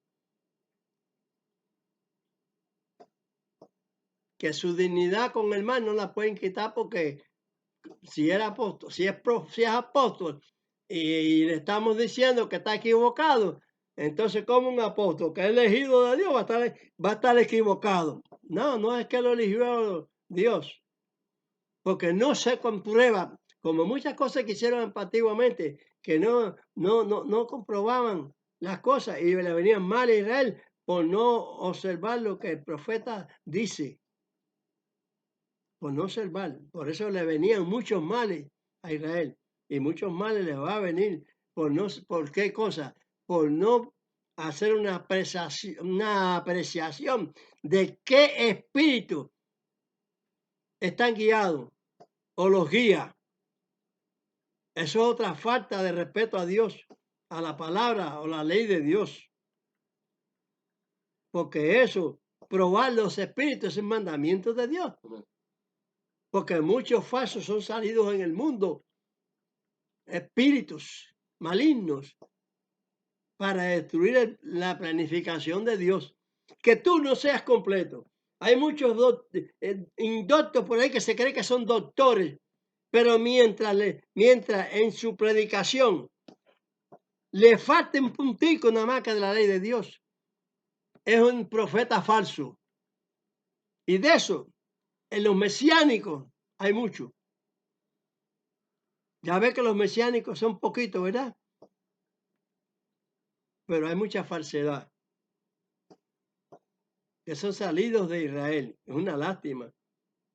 Speaker 1: que su dignidad con el mal no la pueden quitar porque si era apóstol, si es apóstol y le estamos diciendo que está equivocado, entonces como un apóstol que es elegido de Dios va a estar equivocado. No es que lo eligió Dios, porque no se comprueba, como muchas cosas que hicieron antiguamente, que no comprobaban las cosas y le venían mal a Israel por no observar lo que el profeta dice. Por no observar. Por eso le venían muchos males a Israel. Y muchos males les va a venir. ¿Por qué cosa? Por no hacer una apreciación de qué espíritu están guiados o los guía. Eso es otra falta de respeto a Dios, a la palabra o la ley de Dios. Porque eso, probar los espíritus es mandamiento de Dios. Porque muchos falsos son salidos en el mundo, espíritus malignos, para destruir la planificación de Dios. Que tú no seas completo. Hay muchos indoctos por ahí que se creen que son doctores, pero mientras en su predicación le falta un puntico nada más que de la ley de Dios, es un profeta falso. Y de eso, en los mesiánicos hay mucho. Ya ve que los mesiánicos son poquitos, ¿verdad? Pero hay mucha falsedad. Que son salidos de Israel. Es una lástima,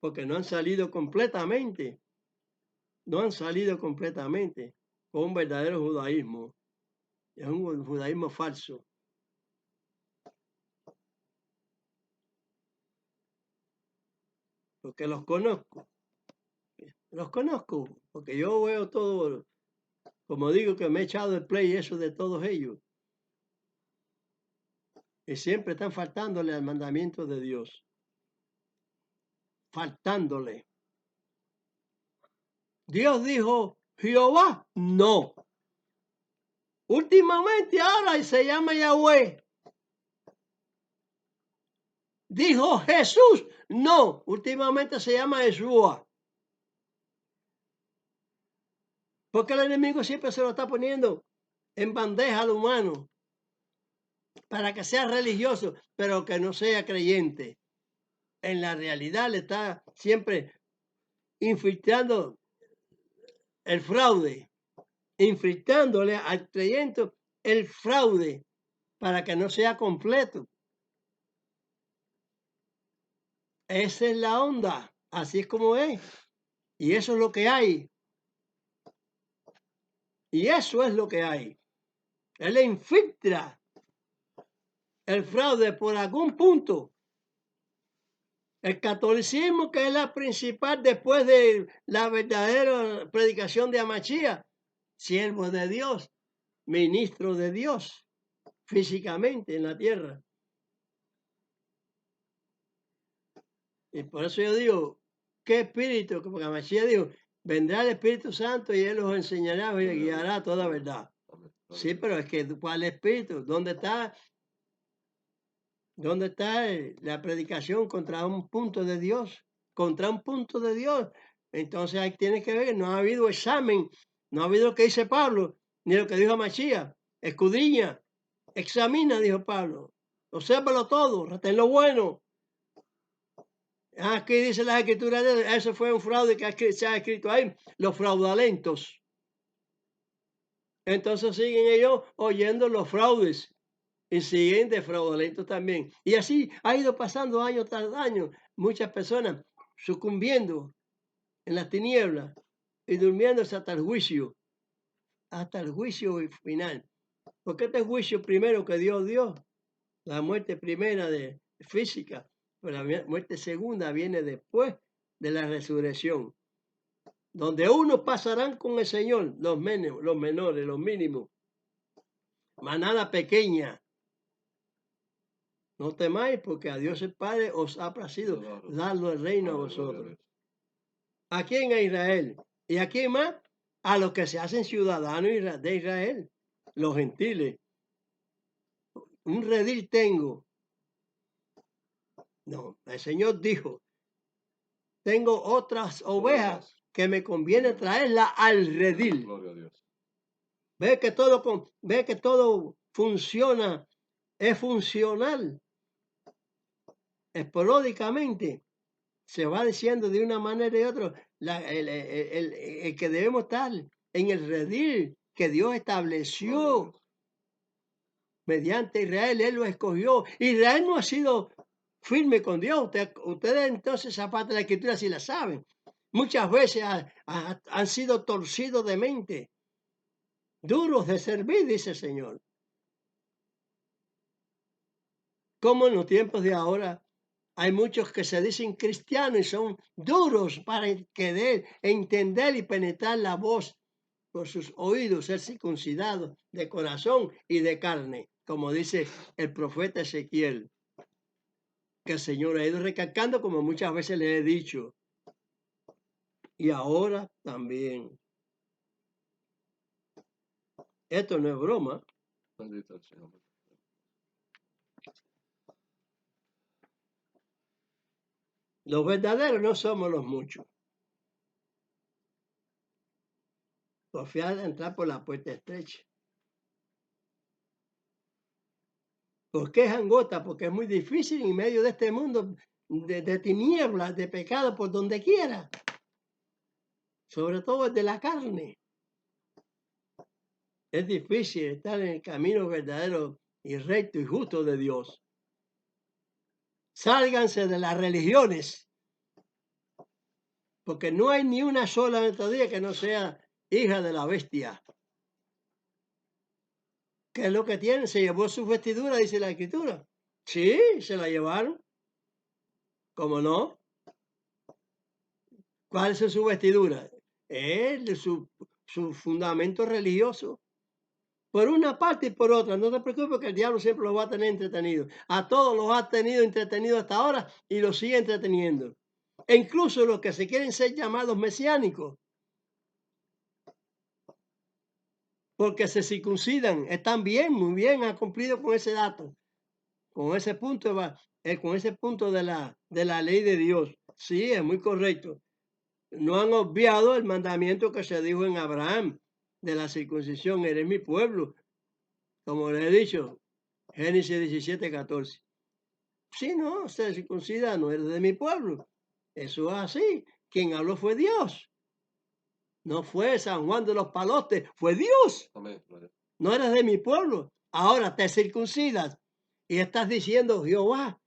Speaker 1: porque no han salido completamente. No han salido completamente con un verdadero judaísmo. Es un judaísmo falso. Porque los conozco. Los conozco, porque yo veo todo, como digo, que me he echado el play eso de todos ellos. Y siempre están faltándole al mandamiento de Dios. Faltándole. Dios dijo, Jehová, no. Últimamente ahora se llama Yahweh. Dijo Jesús, no. Últimamente se llama Yeshua. Porque el enemigo siempre se lo está poniendo en bandeja al humano para que sea religioso, pero que no sea creyente. En la realidad le está siempre infiltrando el fraude, infiltrándole al creyente el fraude para que no sea completo. Esa es la onda, así es como es. Y eso es lo que hay. Y eso es lo que hay. Él infiltra el fraude por algún punto. El catolicismo, que es la principal después de la verdadera predicación de Amachía, siervo de Dios, ministro de Dios, físicamente en la tierra. Y por eso yo digo, ¿qué espíritu? Porque Amachía dijo, vendrá el Espíritu Santo y Él los enseñará y guiará a toda verdad. Sí, pero es que, ¿cuál espíritu? ¿Dónde está la predicación contra un punto de Dios? Contra un punto de Dios. Entonces ahí tienes que ver, no ha habido examen, no ha habido lo que dice Pablo, ni lo que dijo Machía. Escudriña, examina, dijo Pablo. Obsérvalo todo, retén lo bueno. Aquí dice las escrituras, eso fue un fraude que se ha escrito ahí, los fraudulentos. Entonces siguen ellos oyendo los fraudes y siguen de fraudulentos también. Y así ha ido pasando año tras año, muchas personas sucumbiendo en las tinieblas y durmiéndose hasta el juicio final. Porque este juicio primero que Dios dio, la muerte primera de física, pero la muerte segunda viene después de la resurrección, donde unos pasarán con el Señor, los menores, los mínimos, manada pequeña. No temáis, porque a Dios el Padre os ha placido darlo el reino a vosotros. ¿A quién? A Israel. ¿Y a quién más? A los que se hacen ciudadanos de Israel, los gentiles. Un redil tengo. No, el Señor dijo, tengo otras ovejas que me conviene traerlas al redil.
Speaker 2: Gloria a Dios.
Speaker 1: Ve que todo funciona, es funcional. Esporádicamente se va diciendo de una manera y otra el que debemos estar en el redil que Dios estableció mediante Israel. Él lo escogió. Israel no ha sido firme con Dios. Ustedes entonces esa parte de la escritura sí la saben. Muchas veces han sido torcidos de mente, duros de servir, dice el Señor. Como en los tiempos de ahora hay muchos que se dicen cristianos y son duros para querer entender y penetrar la voz por sus oídos, ser circuncidados de corazón y de carne, como dice el profeta Ezequiel, que el Señor ha ido recalcando como muchas veces le he dicho. Y ahora también. Esto no es broma. Los verdaderos no somos los muchos. Confiar en entrar por la puerta estrecha. ¿Por qué es angota? Porque es muy difícil en medio de este mundo de tinieblas, de pecado por donde quiera. Sobre todo el de la carne. Es difícil estar en el camino verdadero y recto y justo de Dios. Sálganse de las religiones. Porque no hay ni una sola metodía que no sea hija de la bestia. ¿Qué es lo que tienen? Se llevó su vestidura, dice la escritura. Sí, se la llevaron. ¿Cómo no? ¿Cuál es su vestidura? Es de su fundamento religioso. Por una parte y por otra. No te preocupes que el diablo siempre los va a tener entretenidos. A todos los ha tenido entretenidos hasta ahora y los sigue entreteniendo. E incluso los que se quieren ser llamados mesiánicos. Porque se circuncidan. Están bien, muy bien, han cumplido con ese dato. Con ese punto, con ese punto de la ley de Dios. Sí, es muy correcto. No han obviado el mandamiento que se dijo en Abraham de la circuncisión. Eres mi pueblo. Como le he dicho, Génesis 17:14. Si no se circuncida, no eres de mi pueblo. Eso es así. Quien habló fue Dios. No fue San Juan de los Palotes, fue Dios.
Speaker 2: Amén.
Speaker 1: No eres de mi pueblo. Ahora te circuncidas y estás diciendo Jehová.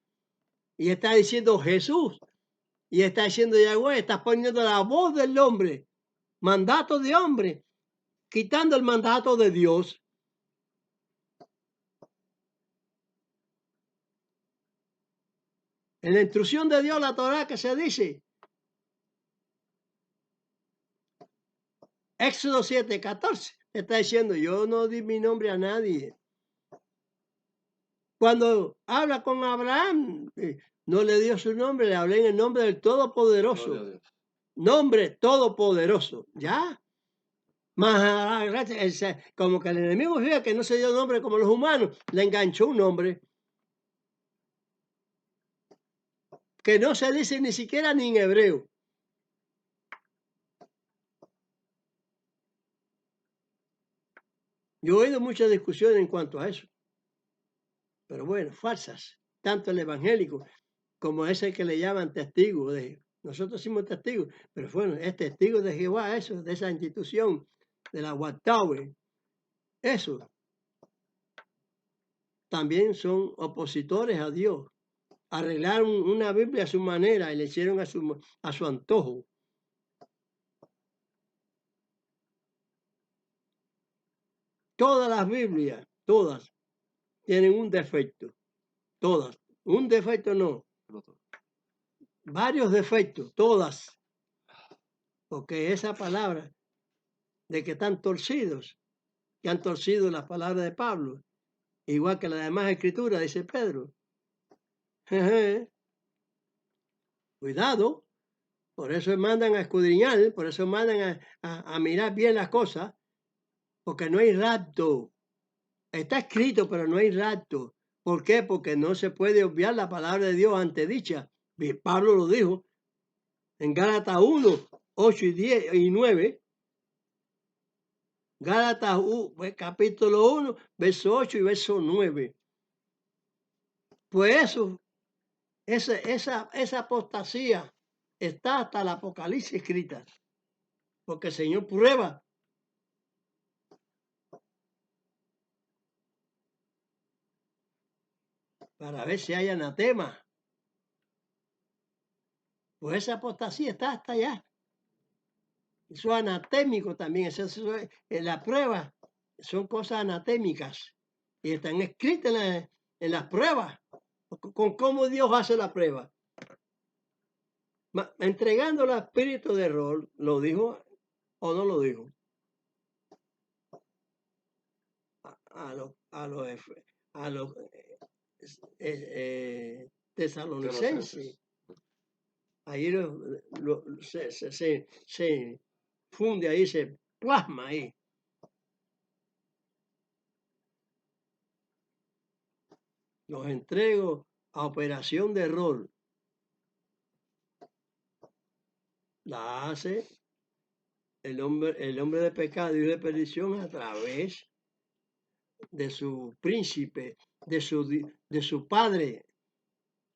Speaker 1: Y estás diciendo Jesús. Y estás diciendo Yahweh. Estás poniendo la voz del hombre. Mandato de hombre. Quitando el mandato de Dios. En la instrucción de Dios, la Torá que se dice. Éxodo 7:14. Está diciendo, yo no di mi nombre a nadie. Cuando habla con Abraham, no le dio su nombre, le hablé en el nombre del Todopoderoso. Nombre todopoderoso, ¿ya? Más gracias, como que el enemigo vea que no se dio nombre como los humanos, le enganchó un nombre que no se dice ni siquiera ni en hebreo. Yo he oído muchas discusiones en cuanto a eso, pero bueno, falsas, tanto el evangélico como ese que le llaman testigo de... Nosotros somos testigos, pero bueno, es testigo de Jehová, eso, de esa institución, de la Wataué. Eso también son opositores a Dios. Arreglaron una Biblia a su manera y le hicieron a su antojo. Todas las Biblias, todas, tienen un defecto. Todas. Un defecto no. Varios defectos, todas. Porque esa palabra de que están torcidos, que han torcido las palabras de Pablo, igual que las demás escrituras, dice Pedro. Cuidado, por eso mandan a escudriñar, por eso mandan a mirar bien las cosas, porque no hay rapto. Está escrito, pero no hay rapto. ¿Por qué? Porque no se puede obviar la palabra de Dios antedicha. Pablo lo dijo en Gálatas 1, 8 y 10 y 9. Gálatas capítulo 1, verso 8 y verso 9. Pues eso, esa apostasía está hasta el Apocalipsis escrita. Porque el Señor prueba. Para ver si hay anatema. Pues esa apostasía está hasta allá. Eso es anatémico también. Eso la prueba son cosas anatémicas. Y están escritas en las pruebas. Con cómo Dios hace la prueba. Entregando el espíritu de error, ¿lo dijo o no lo dijo? A los tesalonicenses. Ahí se funde ahí, se plasma ahí. Los entrego a operación de error. La hace el hombre de pecado y de perdición a través de su príncipe, de su padre.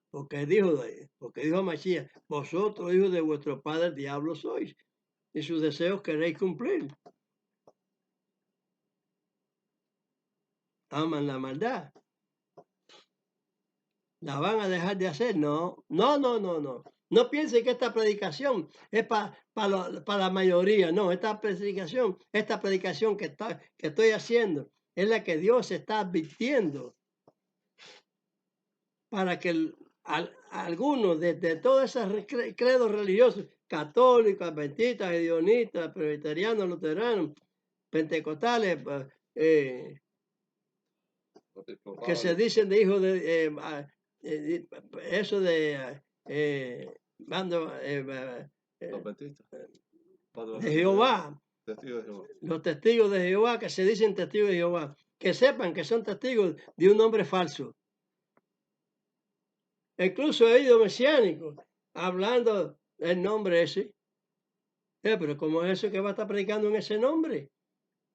Speaker 1: Porque dijo Machías, vosotros hijos de vuestro padre el diablo sois, y sus deseos queréis cumplir. Aman la maldad. ¿La van a dejar de hacer? No. No piensen que esta predicación es para la mayoría. No, esta predicación que estoy haciendo es la que Dios está advirtiendo para que algunos de todos esos credos religiosos católicos, adventistas, hedionistas, presbiterianos, luteranos, pentecostales, que se dicen de hijos de eso de de Jehová, los testigos de Jehová, que se dicen testigos de Jehová, que sepan que son testigos de un nombre falso. Incluso he oído mesiánicos hablando el nombre ese. Pero ¿cómo es eso que va a estar predicando en ese nombre?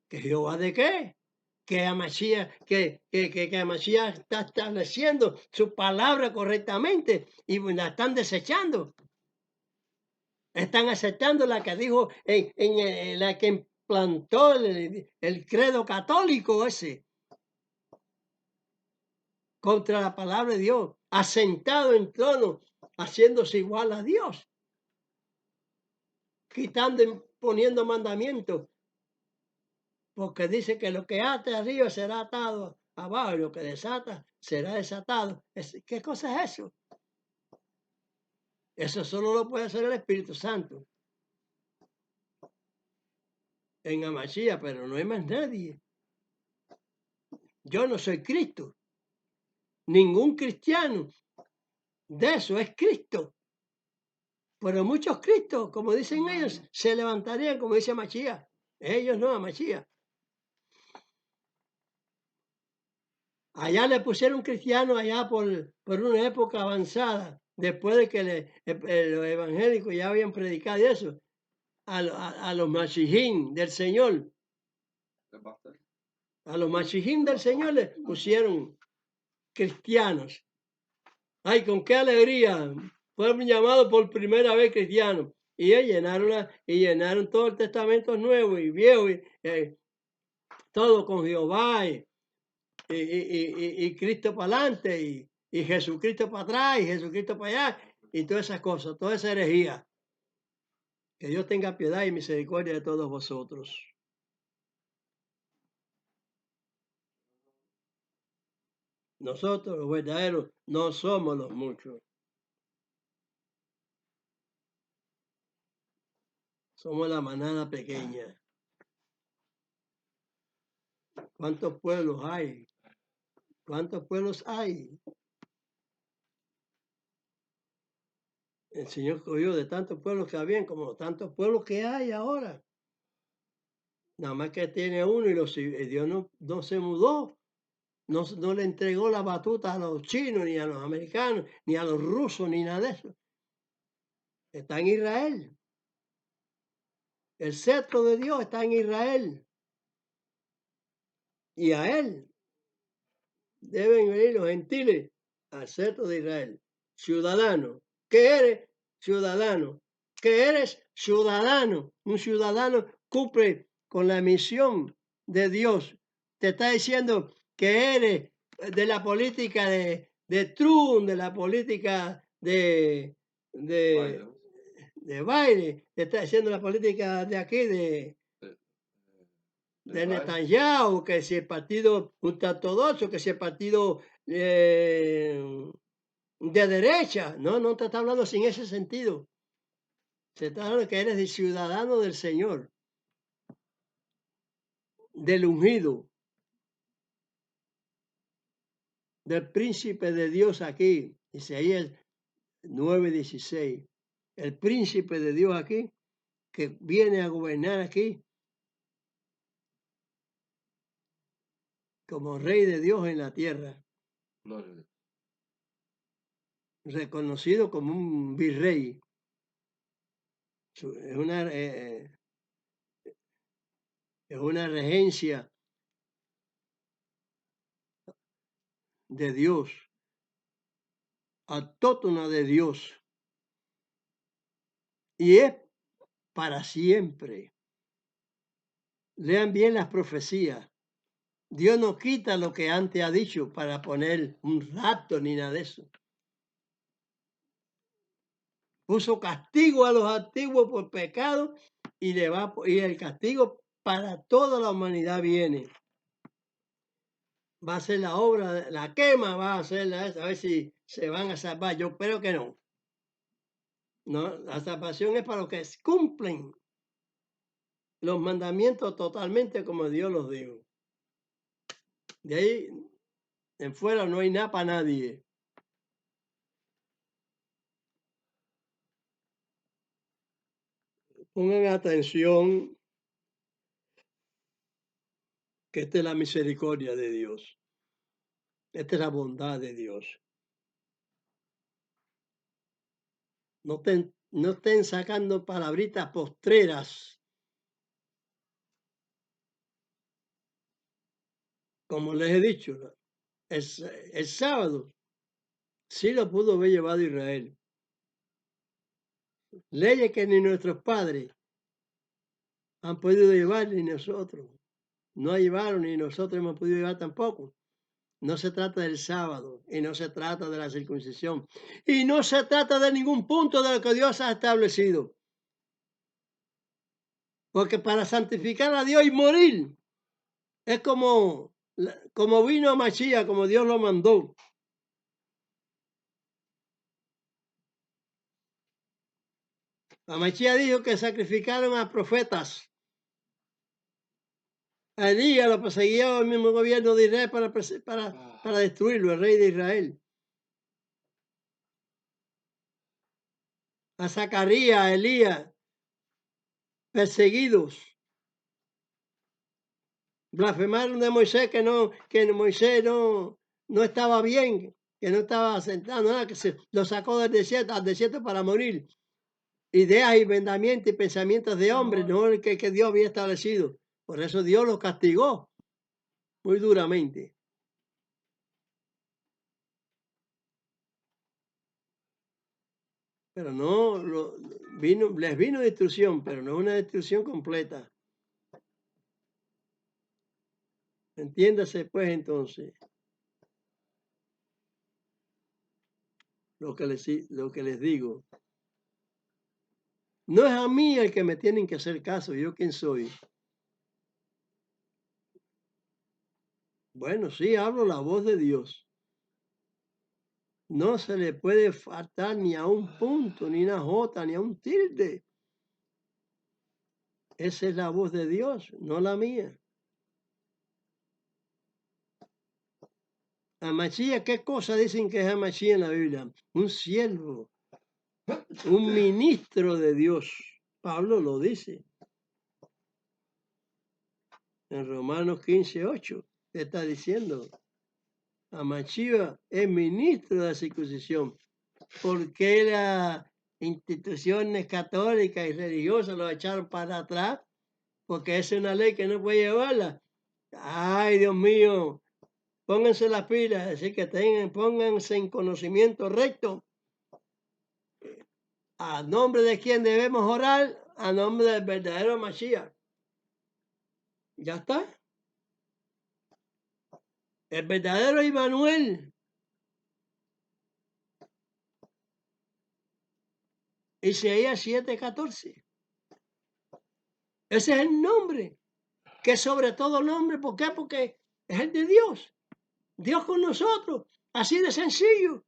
Speaker 1: ¿Que Jehová de qué? Que Amachía, que Amachía está estableciendo su palabra correctamente y la están desechando. Están aceptando la que dijo, la que implantó el credo católico ese contra la palabra de Dios, asentado en trono, haciéndose igual a Dios, quitando y poniendo mandamientos, porque dice que lo que ate arriba será atado abajo y lo que desata será desatado. ¿Qué cosa es eso? Eso solo lo puede hacer el Espíritu Santo en Amachía, pero no hay más nadie. Yo no soy Cristo. Ningún cristiano de eso es Cristo. Pero muchos Cristos, como dicen ellos, se levantarían, como dice Amachía. Ellos no, Amachía. Allá le pusieron cristiano allá por una época avanzada, después de que los evangélicos ya habían predicado eso, a los machijín del Señor. A los machijín del Señor le pusieron cristianos. Ay, con qué alegría. Fueron llamados por primera vez cristianos. Y llenaron todo el Testamento Nuevo y Viejo, todo con Jehová y Cristo para adelante y Jesucristo para atrás y Jesucristo para allá y todas esas cosas, toda esa herejía. Que Dios tenga piedad y misericordia de todos vosotros. Nosotros, los verdaderos, no somos los muchos. Somos la manada pequeña. ¿Cuántos pueblos hay? ¿Cuántos pueblos hay? El Señor escogió de tantos pueblos que habían como tantos pueblos que hay ahora. Nada más que tiene uno y Dios no se mudó. No le entregó la batuta a los chinos, ni a los americanos, ni a los rusos, ni nada de eso. Está en Israel. El cetro de Dios está en Israel. Y a él deben venir los gentiles al cetro de Israel. Ciudadano. ¿Qué eres? Ciudadano. ¿Qué eres? Ciudadano. Un ciudadano cumple con la misión de Dios. Te está diciendo que eres de la política de Trump, de la política de Biden. Te está diciendo la política de aquí, de Netanyahu, que si el partido ultraortodoxo, que si el partido de derecha. No te está hablando sin ese sentido. Se está hablando que eres el ciudadano del Señor, del ungido, del príncipe de Dios aquí. Isaías 9:16. El príncipe de Dios aquí, que viene a gobernar aquí como rey de Dios en la tierra. Reconocido como un virrey. Es una regencia de Dios, autóctona de Dios, y es para siempre. Lean bien las profecías. Dios no quita lo que antes ha dicho para poner un rapto ni nada de eso. Puso castigo a los antiguos por pecado y el castigo para toda la humanidad viene. Va a ser la obra, la quema, va a ser a ver si se van a salvar. Yo espero que no. No, la salvación es para los que cumplen los mandamientos totalmente como Dios los dijo. De ahí en fuera no hay nada para nadie. Pongan atención que esta es la misericordia de Dios. Esta es la bondad de Dios. No estén sacando palabritas postreras. Como les he dicho, el sábado sí lo pudo haber llevado Israel. Leyes que ni nuestros padres han podido llevar, ni nosotros. No llevaron, ni nosotros hemos podido llevar tampoco. No se trata del sábado y no se trata de la circuncisión. Y no se trata de ningún punto de lo que Dios ha establecido. Porque para santificar a Dios y morir es como vino Mashiach, como Dios lo mandó. A Mashiach dijo que sacrificaron a profetas. A Elías lo perseguía el mismo gobierno de Israel para destruirlo, el rey de Israel. A Zacarías, a Elías, perseguidos. Blasfemaron de Moisés que Moisés no estaba bien, que no estaba sentado, nada, que se lo sacó del desierto, al desierto para morir. Ideas y vendamientos y pensamientos de hombres, no el que Dios había establecido. Por eso Dios los castigó muy duramente. Pero no, les vino destrucción, pero no una destrucción completa. Entiéndase pues entonces lo que les digo. No es a mí el que me tienen que hacer caso, ¿yo quién soy? Bueno, sí, hablo la voz de Dios. No se le puede faltar ni a un punto, ni una jota, ni a un tilde. Esa es la voz de Dios, no la mía. Amachía, ¿qué cosa dicen que es Amachía en la Biblia? Un siervo, un ministro de Dios. Pablo lo dice. En Romanos 15:8 está diciendo. Amachía es ministro de la circuncisión. ¿Por qué las instituciones católicas y religiosas lo echaron para atrás? Porque esa es una ley que no puede llevarla. Ay, Dios mío, pónganse las pilas, así que pónganse en conocimiento recto. ¿A nombre de quién debemos orar? A nombre del verdadero Mashiach. Ya está. El verdadero Immanuel. Isaías 7:14. Ese es el nombre, que es sobre todo nombre. ¿Por qué? Porque es el de Dios. Dios con nosotros. Así de sencillo.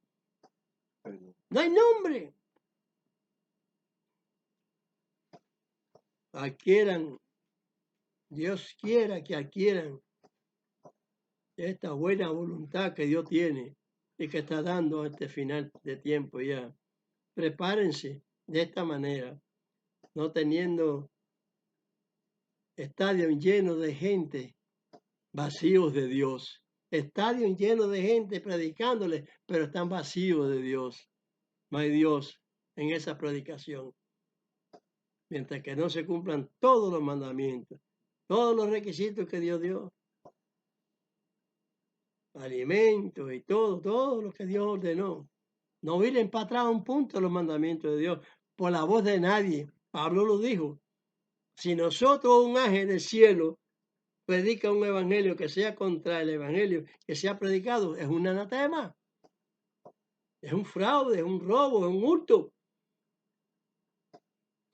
Speaker 1: No hay nombre. Adquieran, Dios quiera que adquieran esta buena voluntad que Dios tiene y que está dando a este final de tiempo ya. Prepárense de esta manera, no teniendo estadios llenos de gente vacíos de Dios. Estadios llenos de gente predicándoles, pero están vacíos de Dios. No hay Dios en esa predicación. Mientras que no se cumplan todos los mandamientos, todos los requisitos que Dios dio, alimentos y todo lo que Dios ordenó. No miren para atrás un punto los mandamientos de Dios por la voz de nadie. Pablo lo dijo. Si nosotros, un ángel del cielo, predica un evangelio que sea contra el evangelio que sea predicado, es un anatema. Es un fraude, es un robo, es un hurto.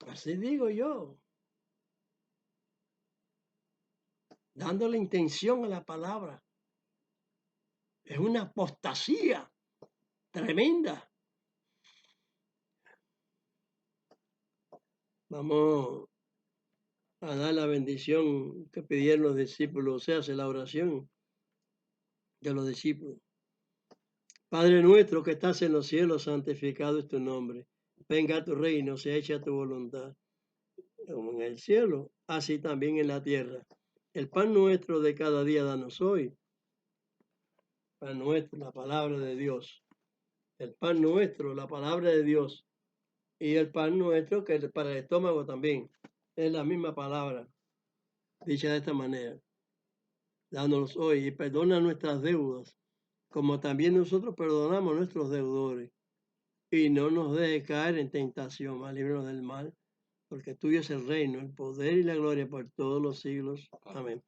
Speaker 1: Así digo yo. Dándole intención a la palabra. Es una apostasía tremenda. Vamos a dar la bendición que pidieron los discípulos, o sea, hace la oración de los discípulos. Padre nuestro que estás en los cielos, santificado es tu nombre. Venga a tu reino, se hecha tu voluntad, como en el cielo, así también en la tierra. El pan nuestro de cada día danos hoy. Pan nuestro, la palabra de Dios. El pan nuestro, la palabra de Dios. Y el pan nuestro, que es para el estómago también. Es la misma palabra, dicha de esta manera. Dános hoy y perdona nuestras deudas, como también nosotros perdonamos a nuestros deudores. Y no nos dejes caer en tentación, mas líbranos del mal, porque tuyo es el reino, el poder y la gloria por todos los siglos. Amén.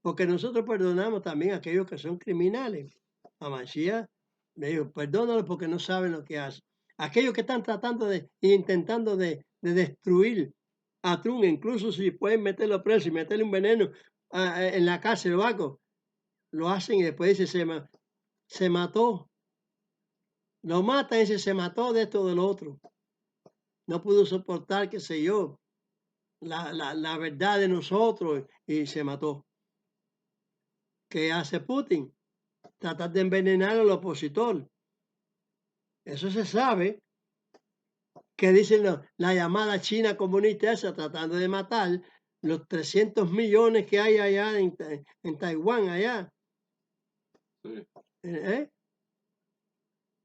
Speaker 1: Porque nosotros perdonamos también a aquellos que son criminales. A Mashiach le dijo, perdónalos porque no saben lo que hacen. Aquellos que están tratando de, intentando de destruir a Trump, incluso si pueden meterlo preso y meterle un veneno en la cárcel o algo, lo hacen y después dice, se mató. Lo matan y dice, se mató de esto o de lo otro. No pudo soportar, qué sé yo, la verdad de nosotros y se mató. ¿Qué hace Putin? Tratar de envenenar al opositor. Eso se sabe, que dicen la llamada China comunista esa, tratando de matar los 300 millones que hay allá en Taiwán, allá.
Speaker 2: Sí,
Speaker 1: ¿Eh?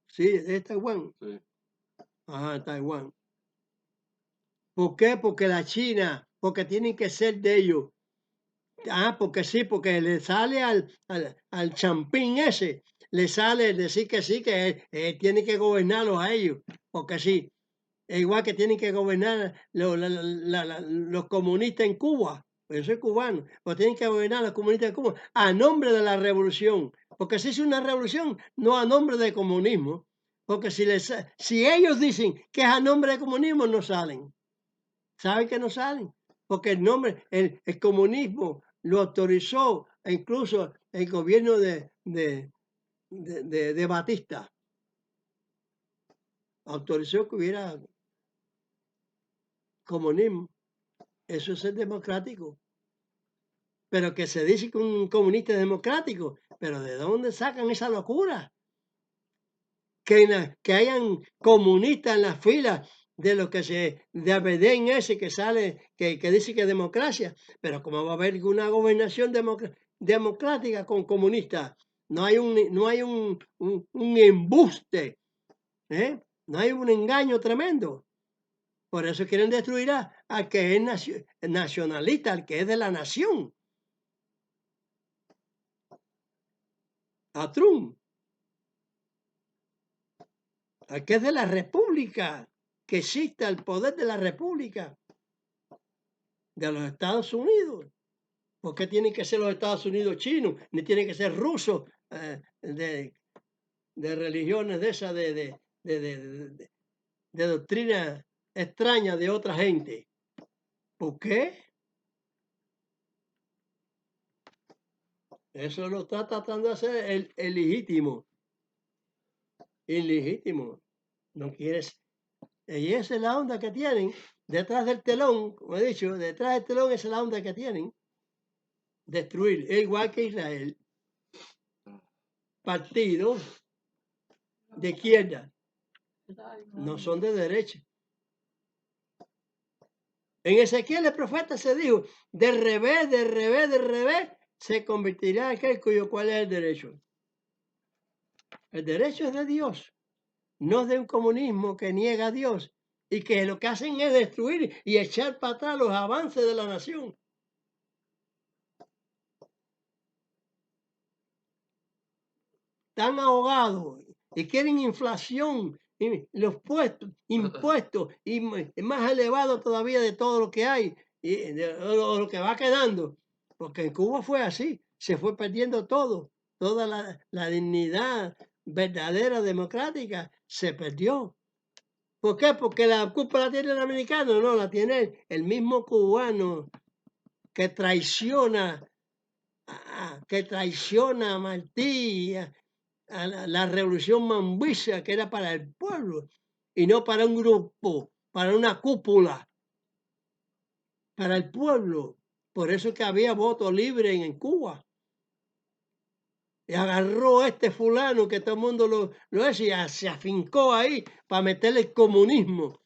Speaker 1: Sí, es Taiwán.
Speaker 2: sí.
Speaker 1: Ajá, Taiwán. ¿Por qué? Porque la China, porque tienen que ser de ellos. Ah, porque sí, porque le sale al champín ese, le sale decir que sí, que tiene que gobernarlos a ellos, porque sí. Es igual que tienen que gobernar los comunistas en Cuba. Yo soy cubano, pero tienen que gobernar los comunistas en Cuba a nombre de la revolución. Porque si es una revolución, no a nombre del comunismo. Porque si ellos dicen que es a nombre del comunismo, no salen. ¿Saben que no salen? Porque el nombre, el comunismo lo autorizó incluso el gobierno de Batista. Autorizó que hubiera comunismo. Eso es ser democrático. Pero que se dice que un comunista es democrático. Pero ¿de dónde sacan esa locura? Que hayan comunistas en las filas de lo que de Abedén ese que sale, que dice que es democracia. Pero ¿cómo va a haber una gobernación democrática con comunistas? No hay un embuste, ¿eh? No hay un engaño tremendo. Por eso quieren destruir al que es nacionalista, al que es de la nación. A Trump, al que es de la república, que exista el poder de la república de los Estados Unidos. ¿Por qué tienen que ser los Estados Unidos chinos? Ni tienen que ser rusos de religiones de esas, de doctrina extraña de otra gente. ¿Por qué? Eso lo está tratando de hacer el legítimo. Ilegítimo. No quieres. Y esa es la onda que tienen. Detrás del telón, como he dicho, detrás del telón esa es la onda que tienen. Destruir. Es igual que Israel. Partidos de izquierda. No son de derecha. En Ezequiel el profeta se dijo, del revés, del revés, del revés, se convertirá en aquel cuyo cual es el derecho. El derecho es de Dios, no es de un comunismo que niega a Dios y que lo que hacen es destruir y echar para atrás los avances de la nación. Están ahogados y quieren inflación, y los impuestos y más elevado todavía de todo lo que hay y de lo que va quedando. Porque en Cuba fue así, se fue perdiendo todo, toda la dignidad verdadera democrática se perdió. ¿Por qué? Porque la culpa la tiene el americano, no, la tiene el mismo cubano que traiciona a Martí, a la revolución mambisa que era para el pueblo y no para un grupo, para una cúpula. para el pueblo. Por eso que había voto libre en Cuba. Y agarró a este fulano que todo el mundo lo hace y se afincó ahí para meterle el comunismo.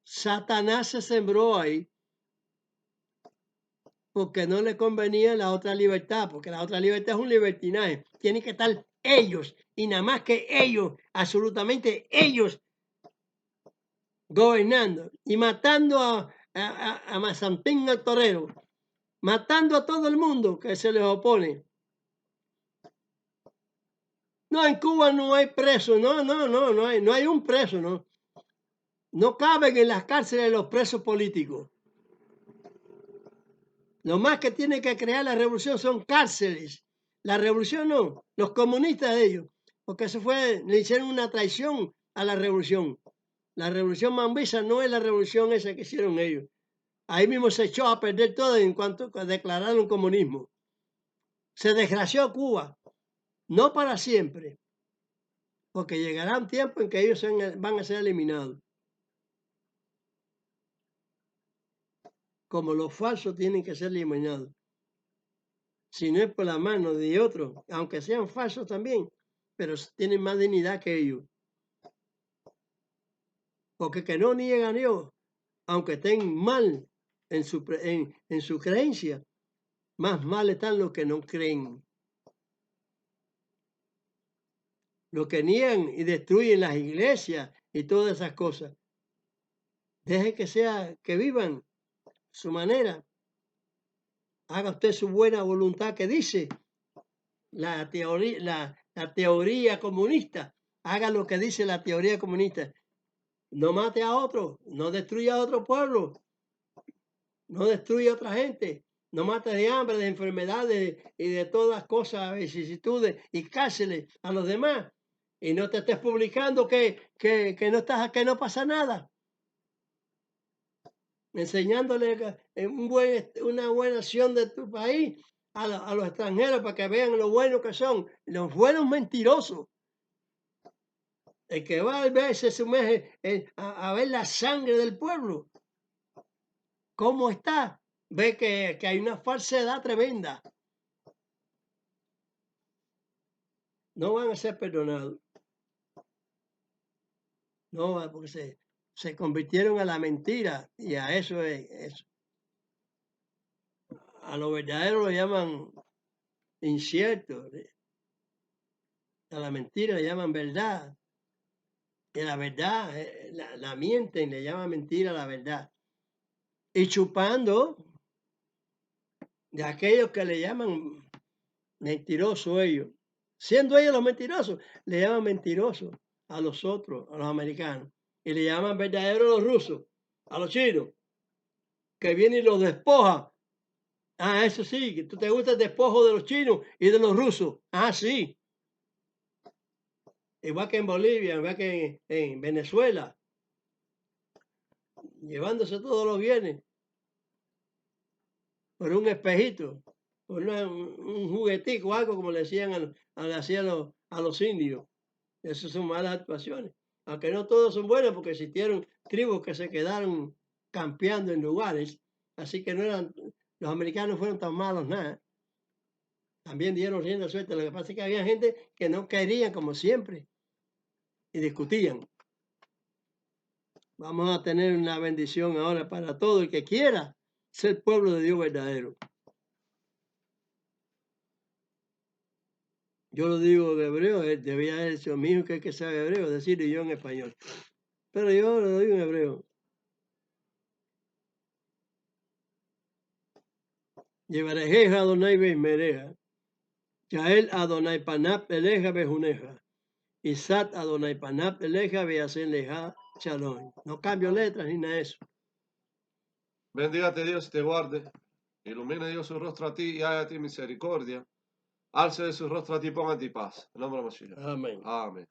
Speaker 1: Satanás se sembró ahí porque no le convenía la otra libertad, porque la otra libertad es un libertinaje. Tienen que estar ellos y nada más que ellos, absolutamente ellos, gobernando y matando a Mazantín el torero, matando a todo el mundo que se les opone. No, en Cuba no hay presos, no hay un preso, no. No caben en las cárceles los presos políticos. Lo más que tiene que crear la revolución son cárceles. La revolución no, los comunistas de ellos, porque eso fue, le hicieron una traición a la revolución. La revolución mambisa no es la revolución esa que hicieron ellos. Ahí mismo se echó a perder todo en cuanto declararon comunismo. Se desgració Cuba, no para siempre, porque llegará un tiempo en que ellos van a ser eliminados. Como los falsos tienen que ser eliminados. Si no es por la mano de otros, aunque sean falsos también, pero tienen más dignidad que ellos. Porque que no niegan a Dios, aunque estén mal en su creencia, más mal están los que no creen. Los que niegan y destruyen las iglesias y todas esas cosas. Deje que vivan su manera. Haga usted su buena voluntad que dice la teoría comunista. Haga lo que dice la teoría comunista. No mate a otro, no destruya a otro pueblo, no destruya a otra gente, no mate de hambre, de enfermedades y de todas cosas, vicisitudes y cárceles a los demás. Y no te estés publicando que no pasa nada. Enseñándole una buena acción de tu país a los extranjeros para que vean lo buenos que son. Los buenos mentirosos. El que va a ver se sumerge a ver la sangre del pueblo. ¿Cómo está? Ve que hay una falsedad tremenda. No van a ser perdonados. No, porque se convirtieron a la mentira y a eso es eso. A lo verdadero lo llaman incierto. A la mentira le llaman verdad. Y la verdad, la mienten, le llaman mentira a la verdad. Y chupando de aquellos que le llaman mentirosos ellos. Siendo ellos los mentirosos, le llaman mentirosos a los otros, a los americanos. Y le llaman verdaderos a los rusos, a los chinos, que vienen y los despojan. Ah, eso sí, que tú te gusta el despojo de los chinos y de los rusos. Ah, sí. Igual que en Bolivia, igual que en Venezuela. Llevándose todos los bienes por un espejito, por un juguetico, algo como le decían a los indios. Esas son malas actuaciones. Aunque no todos son buenos, porque existieron tribus que se quedaron campeando en lugares. Así que los americanos fueron tan malos nada. También dieron rienda suelta. Lo que pasa es que había gente que no querían como siempre y discutían. Vamos a tener una bendición ahora para todo el que quiera ser pueblo de Dios verdadero. Yo lo digo de hebreo, debía haber hecho mi hijo que sabe hebreo, decirlo yo en español. Pero yo lo digo en hebreo. Yevarejeja Adonai Beismereja. Yael Adonai Panap Eleja Bejuneja. Isat Adonai Panap Eleja Beasen Leja Shalom. No cambio letras ni nada de eso.
Speaker 2: Bendígate Dios y te guarde. Ilumine Dios su rostro a ti y haga a ti misericordia. Alce de su rostro a ti y ponga a ti paz. En nombre de Mashiach.
Speaker 1: Amén.
Speaker 2: Amén.